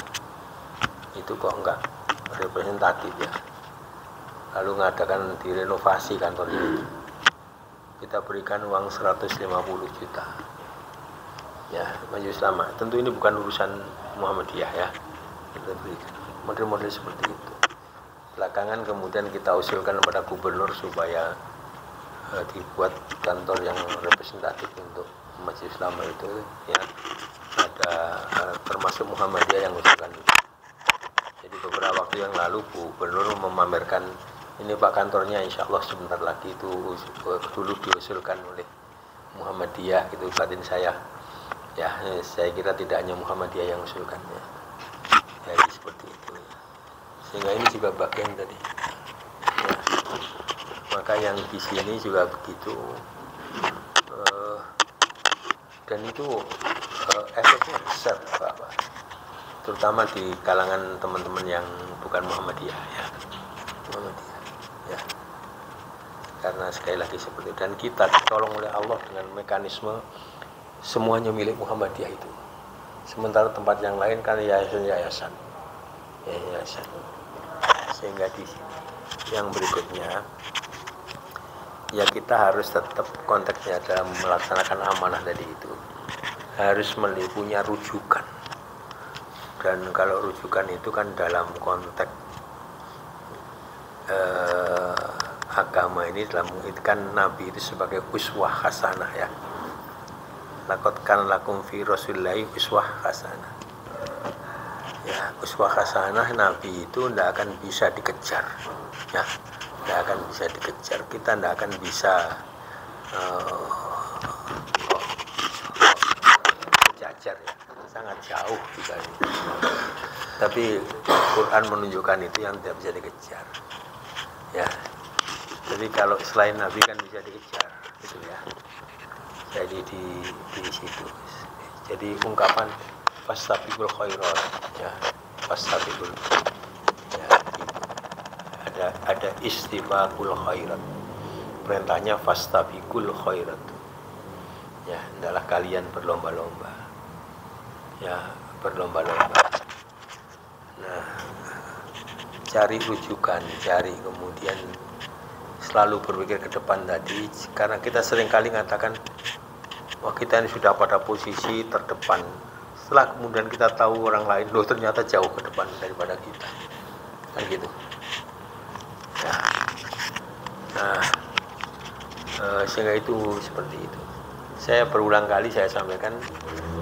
itu kok enggak representatif ya. Lalu mengadakan direnovasi kantor itu. Kita berikan uang 150 juta. Ya, Majelis Ulama. Tentu ini bukan urusan Muhammadiyah ya. Kita berikan model-model seperti itu. Belakangan kemudian kita usulkan kepada gubernur supaya dibuat kantor yang representatif untuk Majelis Ulama itu ya. Ada termasuk Muhammadiyah yang usulkan itu. Jadi beberapa waktu yang lalu gubernur memamerkan, ini Pak kantornya insya Allah sebentar lagi itu dulu diusulkan oleh Muhammadiyah, itu batin saya. Ya, saya kira tidak hanya Muhammadiyah yang usulkannya. Jadi seperti itu. Sehingga ini juga bagian dari. Ya. Maka yang di sini juga begitu. Dan itu efeknya besar, Pak. Terutama di kalangan teman-teman yang bukan Muhammadiyah ya. Muhammadiyah ya. Karena sekali lagi seperti itu, dan kita ditolong oleh Allah dengan mekanisme semuanya milik Muhammadiyah itu. Sementara tempat yang lain kan yayasan. Sehingga di sini yang berikutnya ya, kita harus tetap konteksnya dalam melaksanakan amanah tadi itu harus punya rujukan. Dan kalau rujukan itu kan dalam konteks agama ini dalam mengingatkan Nabi itu sebagai uswah hasanah ya. Laqad kana lakum fi Rasulillahi uswah hasanah. Ya, uswah hasanah Nabi itu tidak akan bisa dikejar. Ya, tidak akan bisa dikejar. Kita tidak akan bisa jauh juga ini. Tapi Quran menunjukkan itu yang tidak bisa dikejar. Ya. Jadi kalau selain Nabi kan bisa dikejar, gitu ya. Jadi di situ. Jadi ungkapan fastabiqul khairat, ya. Fastabiqul, ya, gitu. Ada istibaqul khairat. Perintahnya fastabiqul khairat. Ya, hendaklah kalian berlomba-lomba. Ya, berlomba-lomba. Nah, cari rujukan, cari kemudian selalu berpikir ke depan tadi, karena kita seringkali mengatakan wah kita ini sudah pada posisi terdepan, setelah kemudian kita tahu orang lain loh ternyata jauh ke depan daripada kita, kan gitu ya. Nah, sehingga itu seperti itu. Saya berulang kali saya sampaikan,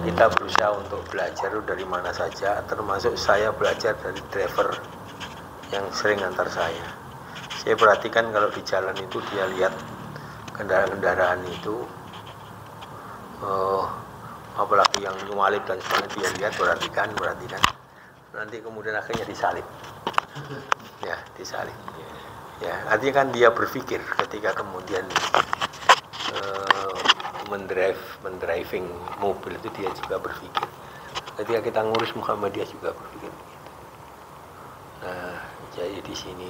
kita berusaha untuk belajar dari mana saja, termasuk saya belajar dari driver yang sering antar saya. Saya perhatikan kalau di jalan itu dia lihat kendaraan-kendaraan itu, apalagi yang nyualip dan sebagainya, dia lihat, perhatikan, nanti kemudian akhirnya disalib, ya disalib. Ya, artinya kan dia berpikir ketika kemudian mendriving mobil itu dia juga berpikir. Ketika kita ngurus Muhammadiyah juga berpikir begitu. Nah, jadi di sini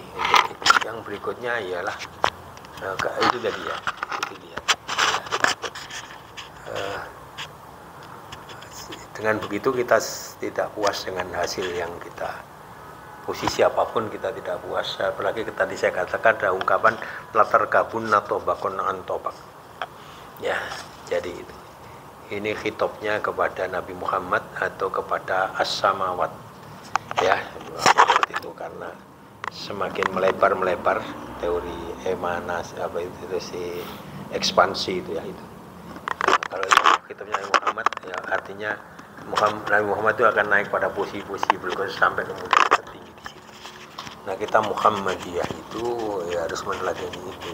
yang berikutnya ialah itu tadi ya, itu dia. Dengan begitu kita tidak puas dengan hasil yang kita, posisi apapun kita tidak puas. Apalagi tadi saya katakan ada ungkapan latar kabun natobakon antobak. Ya, jadi itu. Ini khitabnya kepada Nabi Muhammad atau kepada as-samawat. Ya, seperti itu, karena semakin melebar teori emanasi apa itu si ekspansi itu ya itu. Kalau khitabnya Nabi Muhammad ya artinya Nabi Muhammad itu akan naik pada posisi-posisi berikutnya sampai kemudian tertinggi di situ. Nah, kita Muhammadiyah itu ya harus meneladani itu.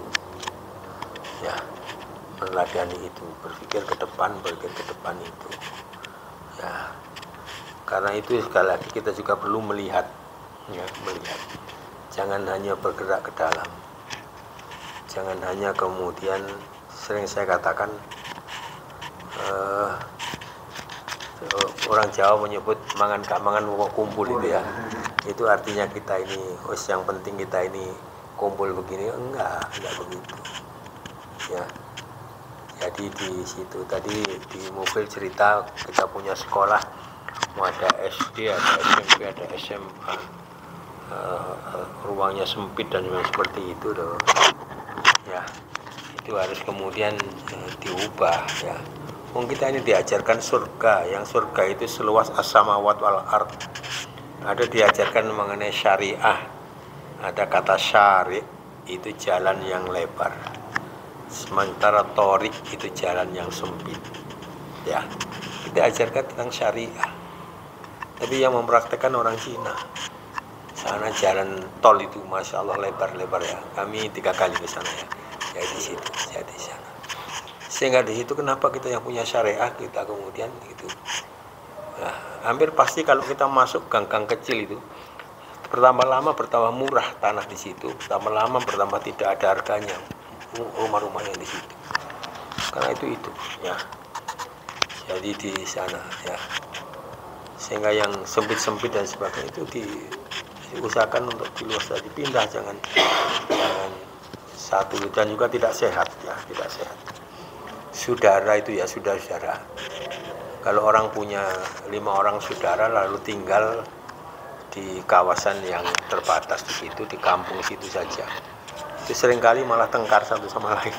Ya. Meneladani itu, berpikir ke depan itu ya, karena itu sekali lagi kita juga perlu melihat ya, jangan hanya bergerak ke dalam, jangan hanya kemudian sering saya katakan orang Jawa menyebut mangan gak mangan kumpul itu ya, itu artinya kita ini yang penting kita ini kumpul begini, enggak begitu ya. Jadi di situ tadi di mobil cerita kita punya sekolah, mau ada SD, ada SMP, ada SMA, ruangnya sempit dan seperti itu loh. Ya, itu harus kemudian diubah ya. Kita ini diajarkan surga, yang surga itu seluas as-samawat wal ard. Ada diajarkan mengenai syariah, ada kata syari' itu jalan yang lebar. Sementara torik itu jalan yang sempit ya, kita ajarkan tentang syariah, tapi yang mempraktekkan orang Cina. Sana jalan tol itu masya Allah lebar ya, kami 3 kali ke sana ya di situ, ya di sana. Sehingga di situ kenapa kita yang punya syariah kita kemudian gitu nah, hampir pasti kalau kita masuk gang-gang kecil itu bertambah lama bertambah murah tanah di situ, bertambah lama bertambah tidak ada harganya rumah-rumah yang di situ, karena itu ya. Jadi di sana ya, sehingga yang sempit-sempit dan sebagainya itu diusahakan untuk diluas, dipindah, jangan satu, dan juga tidak sehat ya, tidak sehat. Saudara itu ya saudara. Kalau orang punya 5 orang saudara lalu tinggal di kawasan yang terbatas di situ, di kampung situ saja, itu seringkali malah tengkar satu sama lain.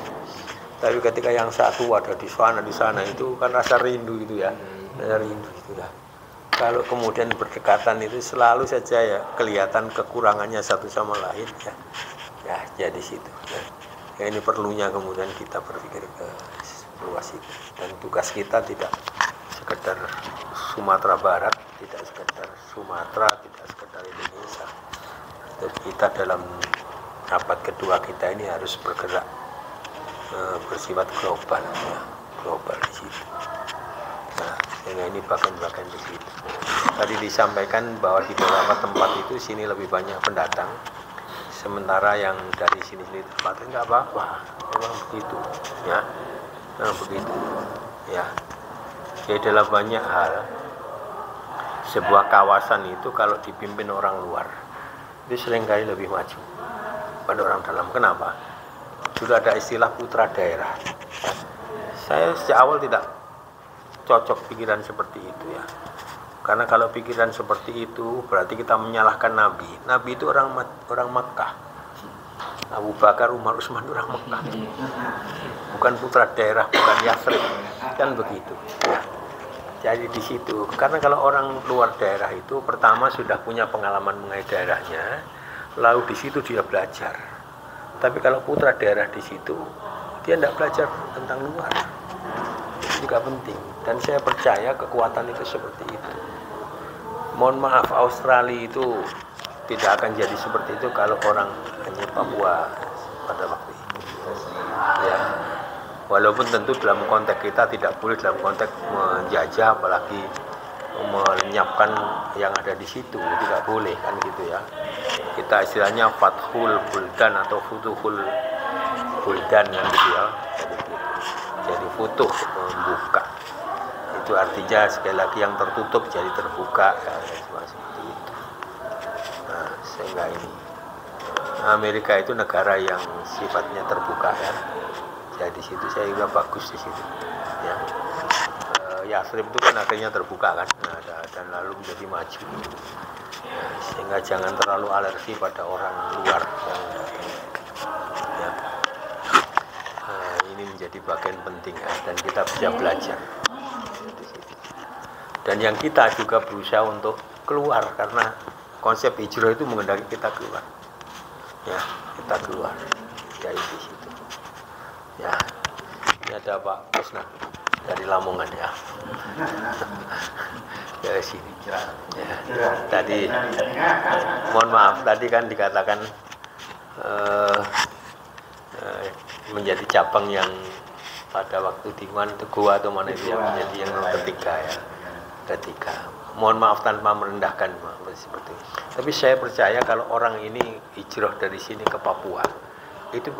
Tapi ketika yang satu ada di sana itu kan rasa rindu itu ya, rasa rindu itu ya. Kalau kemudian berdekatan itu selalu saja ya kelihatan kekurangannya satu sama lain ya jadi situ ya. Ini perlunya kemudian kita berpikir ke luas itu, dan tugas kita tidak sekedar Sumatera Barat, tidak sekedar Sumatera, tidak sekedar Indonesia. Kita dalam abad kedua kita ini harus bergerak bersifat global ya, global di situ. Nah, sehingga ini bagian-bagian di situ. Tadi disampaikan bahwa di beberapa tempat itu sini lebih banyak pendatang, sementara yang dari sini-sini tempat enggak apa-apa, memang begitu, ya, memang begitu, ya. Jadi dalam banyak hal, sebuah kawasan itu kalau dipimpin orang luar, itu seringkali lebih maju pada orang dalam. Kenapa? Sudah ada istilah putra daerah. Saya sejak awal tidak cocok pikiran seperti itu, ya. Karena kalau pikiran seperti itu berarti kita menyalahkan Nabi. Nabi itu orang Makkah. Abu Bakar, Umar, Utsman orang Makkah. Bukan putra daerah, bukan Yathrib. Kan begitu. Ya. Jadi di situ. Karena kalau orang luar daerah itu pertama sudah punya pengalaman mengenai daerahnya, lalu di situ dia belajar. Tapi kalau putra daerah di situ, dia tidak belajar tentang luar. Itu juga penting. Dan saya percaya kekuatan itu seperti itu. Mohon maaf, Australia itu tidak akan jadi seperti itu kalau orang hanya Papua pada waktu itu. Ya. Walaupun tentu dalam konteks kita tidak boleh dalam konteks menjajah, apalagi melenyapkan yang ada di situ, tidak boleh kan gitu ya. Kita istilahnya fathul buldan atau futuhul buldan kan gitu ya. Jadi futuh, membuka. Itu artinya sekali lagi yang tertutup jadi terbuka, ya, seperti itu. Nah, sehingga ini Amerika itu negara yang sifatnya terbuka, ya. Jadi di situ saya juga bagus di situ, ya. Yathrib itu kan akhirnya terbuka kan, nah, dan lalu menjadi maju. Nah, sehingga jangan terlalu alergi pada orang luar yang ya. Nah, ini menjadi bagian penting, ya, dan kita bisa belajar. Dan yang kita juga berusaha untuk keluar, karena konsep hijrah itu menghendaki kita keluar, ya, kita keluar dari di situ, ya. Ini ada Pak Kusna dari Lamongan, ya, dari sini, ya. Tadi mohon maaf, tadi kan dikatakan menjadi cabang yang pada waktu di mana itu Goa atau mana itu yang menjadi yang ketiga, ya. Ketiga. Mohon maaf tanpa merendahkan, seperti itu. Tapi saya percaya kalau orang ini hijrah dari sini ke Papua, itu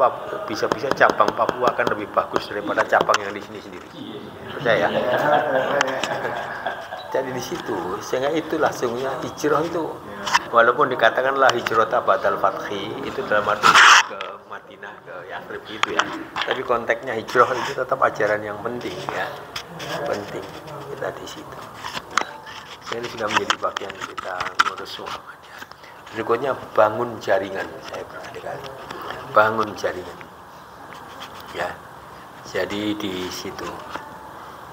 bisa-bisa cabang Papua akan lebih bagus daripada cabang yang di sini sendiri. Percaya? Jadi di situ, sehingga itulah sesungguhnya hijrah itu, walaupun dikatakanlah hijrah ba'dal fathi, itu dalam arti ke Madinah, ke Yathrib itu, ya. Tapi konteksnya hijrah itu tetap ajaran yang penting, ya. Penting kita di situ. Ini sudah menjadi bagian kita ngurus Muhammadiyah. Berikutnya bangun jaringan, saya perhatikan. Bangun jaringan, ya. Jadi di situ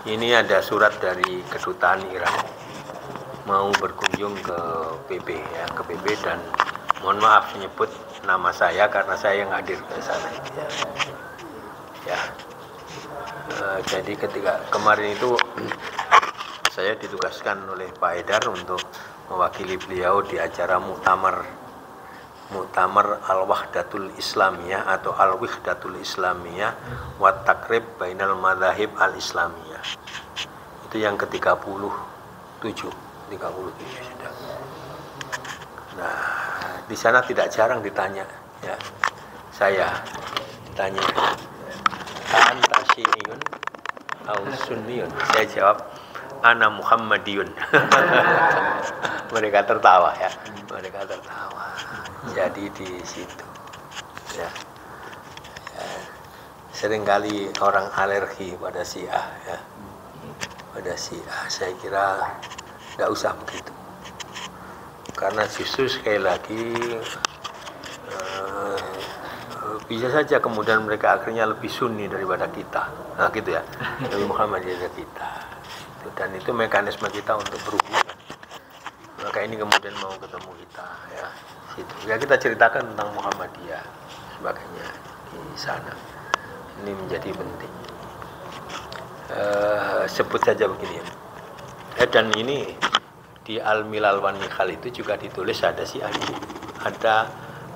ini ada surat dari kedutaan Iran mau berkunjung ke PB, ya, ke PB, dan mohon maaf menyebut nama saya karena saya yang hadir ke sana, ya. Ya. Jadi ketika kemarin itu saya ditugaskan oleh Pak Haidar untuk mewakili beliau di acara Muktamar Al-Wahdatul Islamiyah atau Al-Wihdatul Islamiyah wa Takrib Bainal Madzahib Al-Islamiyah. Itu yang ke-37 sudah. Nah, di sana tidak jarang ditanya, ya. Saya ditanya, "Anta Syi'iyun au Sunniyun?" Saya jawab, "Ana Muhammadiyun." Mereka tertawa, ya. Mereka tertawa. Jadi di situ, ya. Seringkali orang alergi pada Syiah, ya. Pada Syiah, saya kira tidak usah begitu. Karena justru sekali lagi bisa saja kemudian mereka akhirnya lebih Sunni daripada kita, nah gitu ya, lebih Muhammadiyah dari kita. Dan itu mekanisme kita untuk berhubungan. Maka ini kemudian mau ketemu kita, ya. Situ. Ya kita ceritakan tentang Muhammadiyah sebagainya di sana. Ini menjadi penting. Sebut saja begini. Dan ini di Al-Milal wan Nihal itu juga ditulis ada ada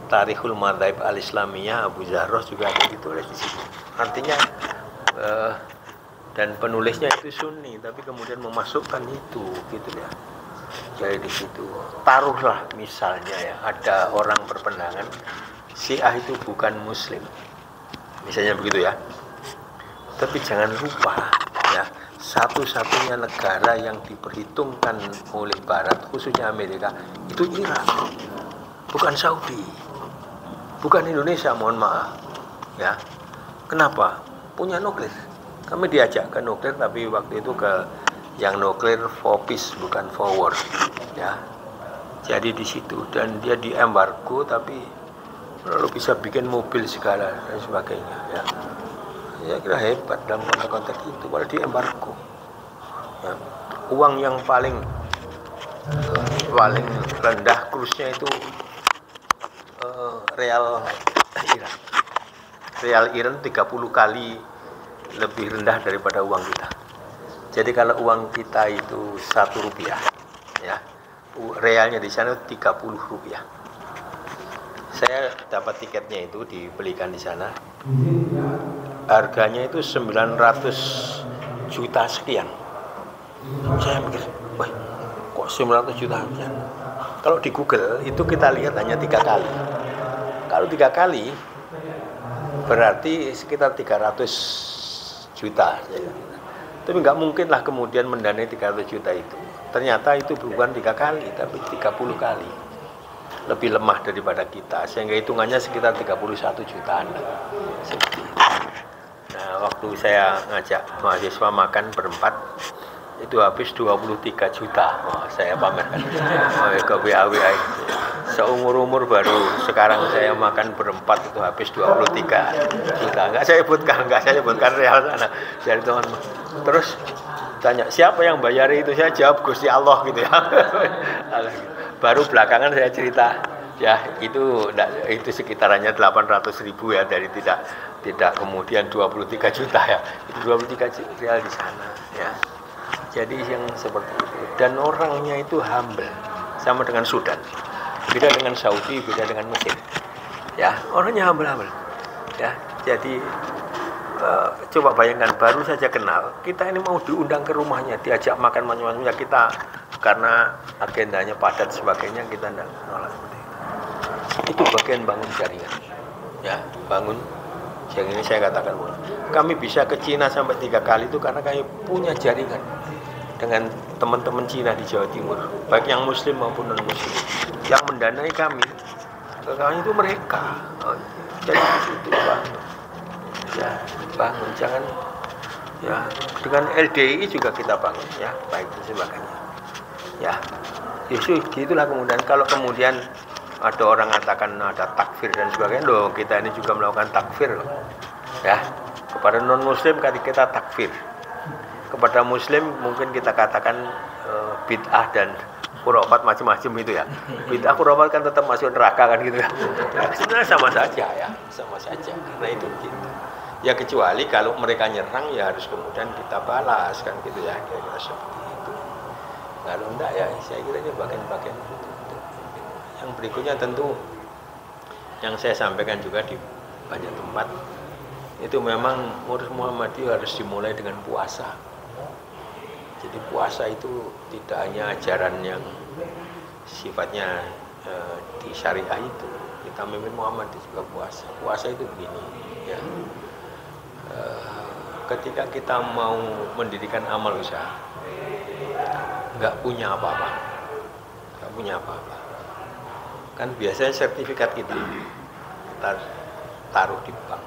Tarikhul Madzhab Al-Islamiyah Abu Zahroh juga ada ditulis di situ. Artinya dan penulisnya itu Sunni, tapi kemudian memasukkan itu, gitu ya. Jadi di situ taruhlah misalnya ya, ada orang berpendangan Syiah itu bukan Muslim, misalnya begitu ya. Tapi jangan lupa ya, satu-satunya negara yang diperhitungkan oleh Barat, khususnya Amerika, itu Irak, bukan Saudi, bukan Indonesia, mohon maaf ya. Kenapa? Punya nuklir. Kami diajak ke nuklir, tapi waktu itu ke yang nuklir for peace, bukan for war ya. Jadi di situ, dan dia di embargo, tapi lalu bisa bikin mobil segala dan sebagainya ya. Ya kira hebat dalam konteks itu, kalau di embargo ya. Uang yang paling rendah kursnya itu real Iran. Real Iran 30 kali lebih rendah daripada uang kita. Jadi kalau uang kita itu 1 rupiah ya, realnya di sana 30 rupiah. Saya dapat tiketnya itu dibelikan di sana. Harganya itu 900 juta sekian. Saya mikir, wah, kok 900 juta sekian? Kalau di Google itu kita lihat hanya 3 kali. Kalau 3 kali berarti sekitar 300 juta. Tapi nggak mungkin lah kemudian mendanai 300 juta itu. Ternyata itu bukan 3 kali, tapi 30 kali. Lebih lemah daripada kita, sehingga hitungannya sekitar 31 jutaan. Seperti itu. Nah, waktu saya ngajak mahasiswa makan berempat, itu habis 23 juta. Wah, saya pamerkan ke WA-WA itu. Seumur-umur baru sekarang saya makan berempat itu habis 23 juta. Enggak saya sebutkan real sana. Jadi teman. Terus tanya, siapa yang bayar itu? Saya jawab Gusti Allah gitu ya. Baru belakangan saya cerita, ya itu sekitarannya 800.000 ya, dari tidak kemudian 23 juta ya. Itu 23 real di sana ya. Jadi yang seperti itu, dan orangnya itu humble, sama dengan Sudan, beda dengan Saudi, beda dengan Mesir ya, orangnya humble ya. Jadi coba bayangkan, baru saja kenal, kita ini mau diundang ke rumahnya, diajak makan macam-macam ya, kita karena agendanya padat sebagainya, kita tidak nolak seperti itu. Itu bagian bangun jaringan ya, bangun jaringan. Saya katakan, kami bisa ke Cina sampai 3 kali itu karena kami punya jaringan dengan teman-teman Cina di Jawa Timur, baik yang Muslim maupun non Muslim. Yang mendanai kami itu mereka. Jadi itu ya, bangun, jangan ya, dengan LDI juga kita bangun ya, baik dan sebagainya ya. Justru gitulah. Kemudian kalau kemudian ada orang mengatakan ada takfir dan sebagainya, loh, kita ini juga melakukan takfir ya. Kepada non Muslim kita takfir, kepada Muslim mungkin kita katakan bid'ah dan khurafat macam-macam itu ya. Bid'ah khurafat kan tetap masuk neraka kan gitu ya. Sebenarnya sama saja ya, sama saja. Karena itu gitu. Ya kecuali kalau mereka nyerang ya harus kemudian kita balas kan gitu ya, kira-kira seperti itu. Kalau enggak ya saya kira ini bagian-bagian itu. Yang berikutnya tentu yang saya sampaikan juga di banyak tempat, itu memang urus Muhammadiyah harus dimulai dengan puasa. Jadi puasa itu tidak hanya ajaran yang sifatnya di syariah itu. Kita memimpin Muhammadiyah juga puasa. Puasa itu begini ya. Ketika kita mau mendirikan amal usaha, nggak punya apa-apa, kan biasanya sertifikat kita taruh di bank.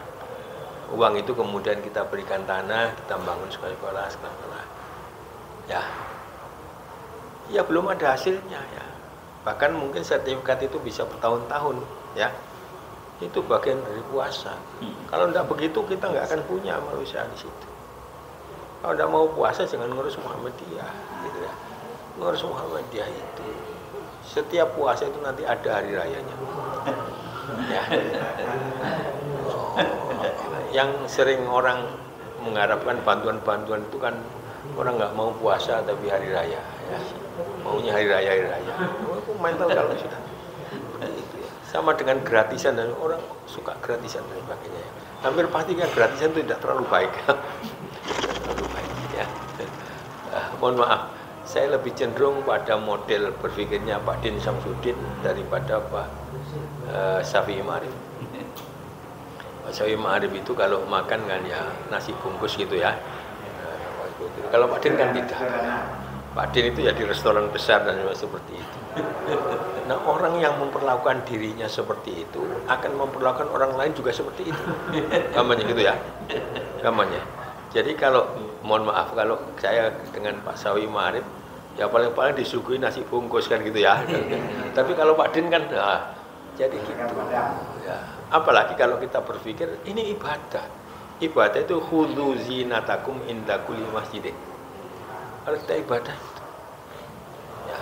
Uang itu kemudian kita berikan tanah, kita bangun sekolah, ya belum ada hasilnya ya. Bahkan mungkin sertifikat itu bisa bertahun-tahun ya. Itu bagian dari puasa. Kalau tidak begitu kita nggak akan punya amal usaha di situ. Kalau tidak mau puasa jangan ngurus Muhammadiyah, gitu ya. Ngurus Muhammadiyah itu setiap puasa itu nanti ada hari rayanya. Ya. Yang sering orang mengharapkan bantuan-bantuan itu kan orang nggak mau puasa tapi hari raya, ya. Maunya hari raya. Itu mental kalau sudah. Sama dengan gratisan, dan orang suka gratisan dan sebagainya. Hampir pasti kan gratisan itu tidak terlalu baik. mohon maaf, saya lebih cenderung pada model berpikirnya Pak Din Samsudin daripada Pak Syafi'i Ma'arif. Pak Syafi'i Ma'arif itu kalau makan kan ya nasi bungkus gitu ya. Kalau Pak Din kan tidak. Pak Din itu ya di restoran besar dan seperti itu. Nah, orang yang memperlakukan dirinya seperti itu akan memperlakukan orang lain juga seperti itu. Gamanya gitu ya. Gamanya. Jadi kalau mohon maaf kalau saya dengan Pak Syafi'i Ma'arif ya paling-paling disuguhi nasi bungkus kan gitu ya. Tapi kalau Pak Din kan nah, jadi gitu. Ya. Apalagi kalau kita berpikir ini ibadah. Ibadah itu khudzu zinatakum inda kulli masjid. Kalau kita ibadah itu ya,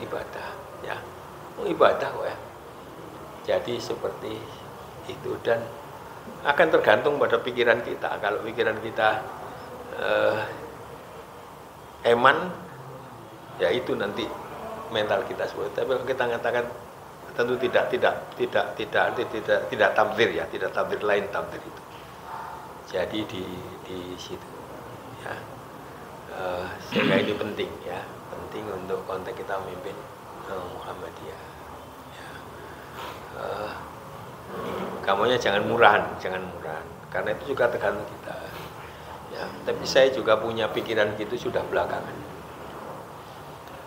ibadah ya. Ibadah kok ya. Jadi seperti itu dan akan tergantung pada pikiran kita. Kalau pikiran kita eman, ya itu nanti mental kita seperti. Tapi kalau kita mengatakan tentu tidak tabdir ya, tidak tabdir lain tabdir itu. Jadi di situ ya. Sehingga ini penting ya, penting untuk konteks kita memimpin Muhammadiyah. Ya. Kamunya jangan murahan, karena itu juga tergantung kita. Ya, tapi saya juga punya pikiran gitu sudah belakangan.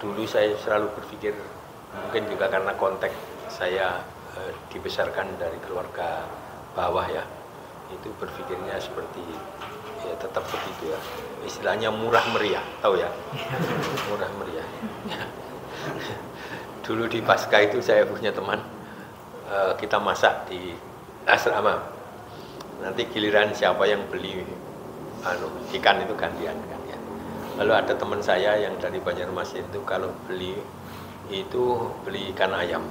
Dulu saya selalu berpikir, mungkin juga karena konteks saya dibesarkan dari keluarga bawah ya, itu berpikirnya seperti ya tetap begitu ya. Istilahnya murah meriah, tahu ya? Murah meriah. Dulu di Pasca itu saya punya teman, kita masak di asrama. Nanti giliran siapa yang beli ikan itu gantian. Lalu ada teman saya yang dari Banjarmasin itu kalau beli ikan ayam.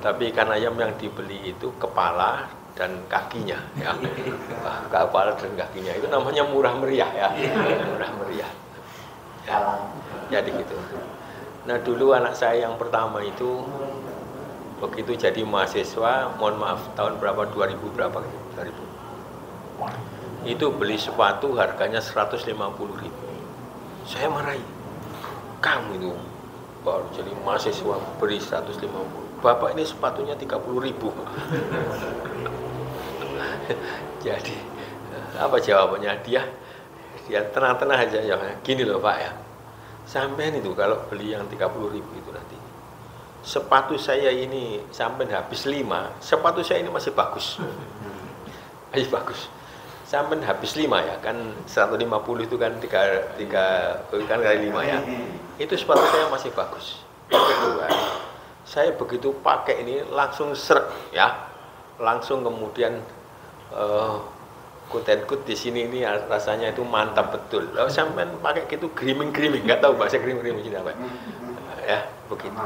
Tapi ikan ayam yang dibeli itu kepala dan kakinya ya. Kepala dan kakinya itu namanya murah meriah ya. Murah meriah. Ya. Jadi gitu. Nah, dulu anak saya yang pertama itu begitu jadi mahasiswa, mohon maaf tahun berapa 2000 berapa gitu? 2000. Itu beli sepatu harganya 150.000. Saya marahi. Kamu itu baru jadi mahasiswa beli 150. Bapak ini sepatunya 30.000. Jadi apa jawabannya dia tenang-tenang aja ya. Gini loh Pak ya. Sampean itu kalau beli yang 30.000 itu nanti sepatu saya ini sampai habis 5, sepatu saya ini masih bagus. Masih bagus. Sampai habis 5 ya, kan 150 itu kan 3 kan kali 5 ya. Itu sepatu saya masih bagus. Yang kedua, saya begitu pakai ini langsung seret ya. Langsung kemudian kut di sini ini rasanya itu mantap betul. Lalu sampai pakai gitu griming, nggak tahu bahasa griming ini apa. Ya, begitu.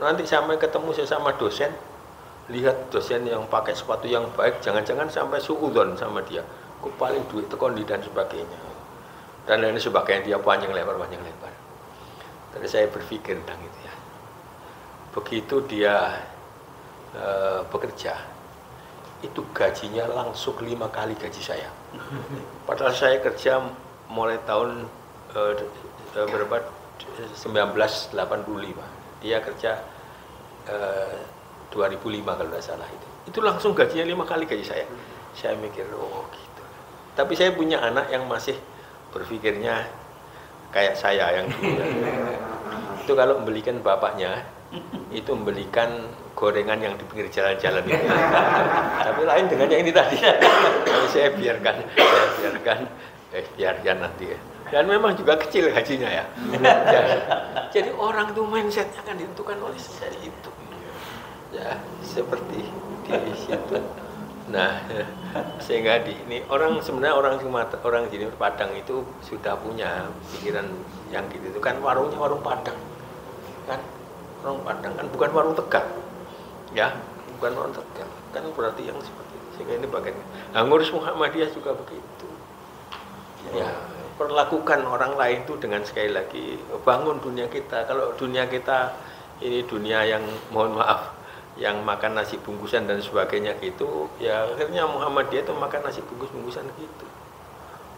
Nanti sampai ketemu sesama dosen, lihat dosen yang pakai sepatu yang baik, jangan-jangan sampai suudzon sama dia. Kok paling duit tekondi dan sebagainya. Dan lain sebagainya, dia panjang lebar. Tadi saya berpikir tentang itu ya. Begitu dia bekerja, itu gajinya langsung 5 kali gaji saya. Padahal saya kerja mulai tahun 1985. Dia kerja 2005 kalau tidak salah itu. Itu langsung gajinya 5 kali gaji saya. Saya mikir, oh gitu. Tapi saya punya anak yang masih berpikirnya kayak saya yang dulu. Itu kalau membelikan bapaknya, itu membelikan gorengan yang di pinggir jalan-jalan itu. Tapi lain dengan yang ini tadi. Tapi saya biarkan nanti ya. Dan memang juga kecil gajinya ya. Jadi orang itu mindsetnya kan ditentukan oleh dari itu. Ya, seperti di situ. Nah, sehingga ini sebenarnya orang di Padang itu sudah punya pikiran yang gitu. Itu kan warungnya warung Padang. Kan warung Padang kan bukan warung Tegal. Ya, bukan warung Tegal. Kan berarti yang seperti itu. Sehingga ini bagian. Nah, ngurus Muhammadiyah juga begitu. Ya, perlakukan orang lain itu dengan sekali lagi bangun dunia kita. Kalau dunia kita ini dunia yang mohon maaf yang makan nasi bungkusan dan sebagainya gitu, ya akhirnya Muhammadiyah itu makan nasi bungkusan gitu.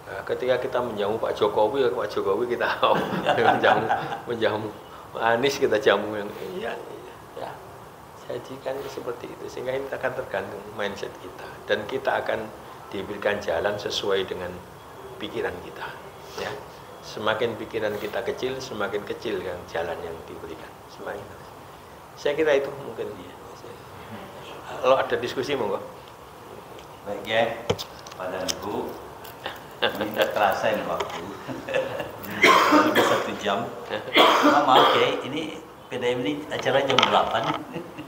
Nah, ketika kita menjamu Pak Jokowi, ya Pak Jokowi kita menjamu Anies kita jamu yang iya. Jadi kan seperti itu, sehingga ini akan tergantung mindset kita dan kita akan diberikan jalan sesuai dengan pikiran kita. Ya, semakin pikiran kita kecil, semakin kecil yang jalan yang diberikan. Semakin. Saya kira itu mungkin dia. Kalau ada diskusi monggo. Baik ya, Pak dan Ibu, ini terasa ini waktu. Sudah 1 jam. Maaf ya, ini PDM ini acara jam 8.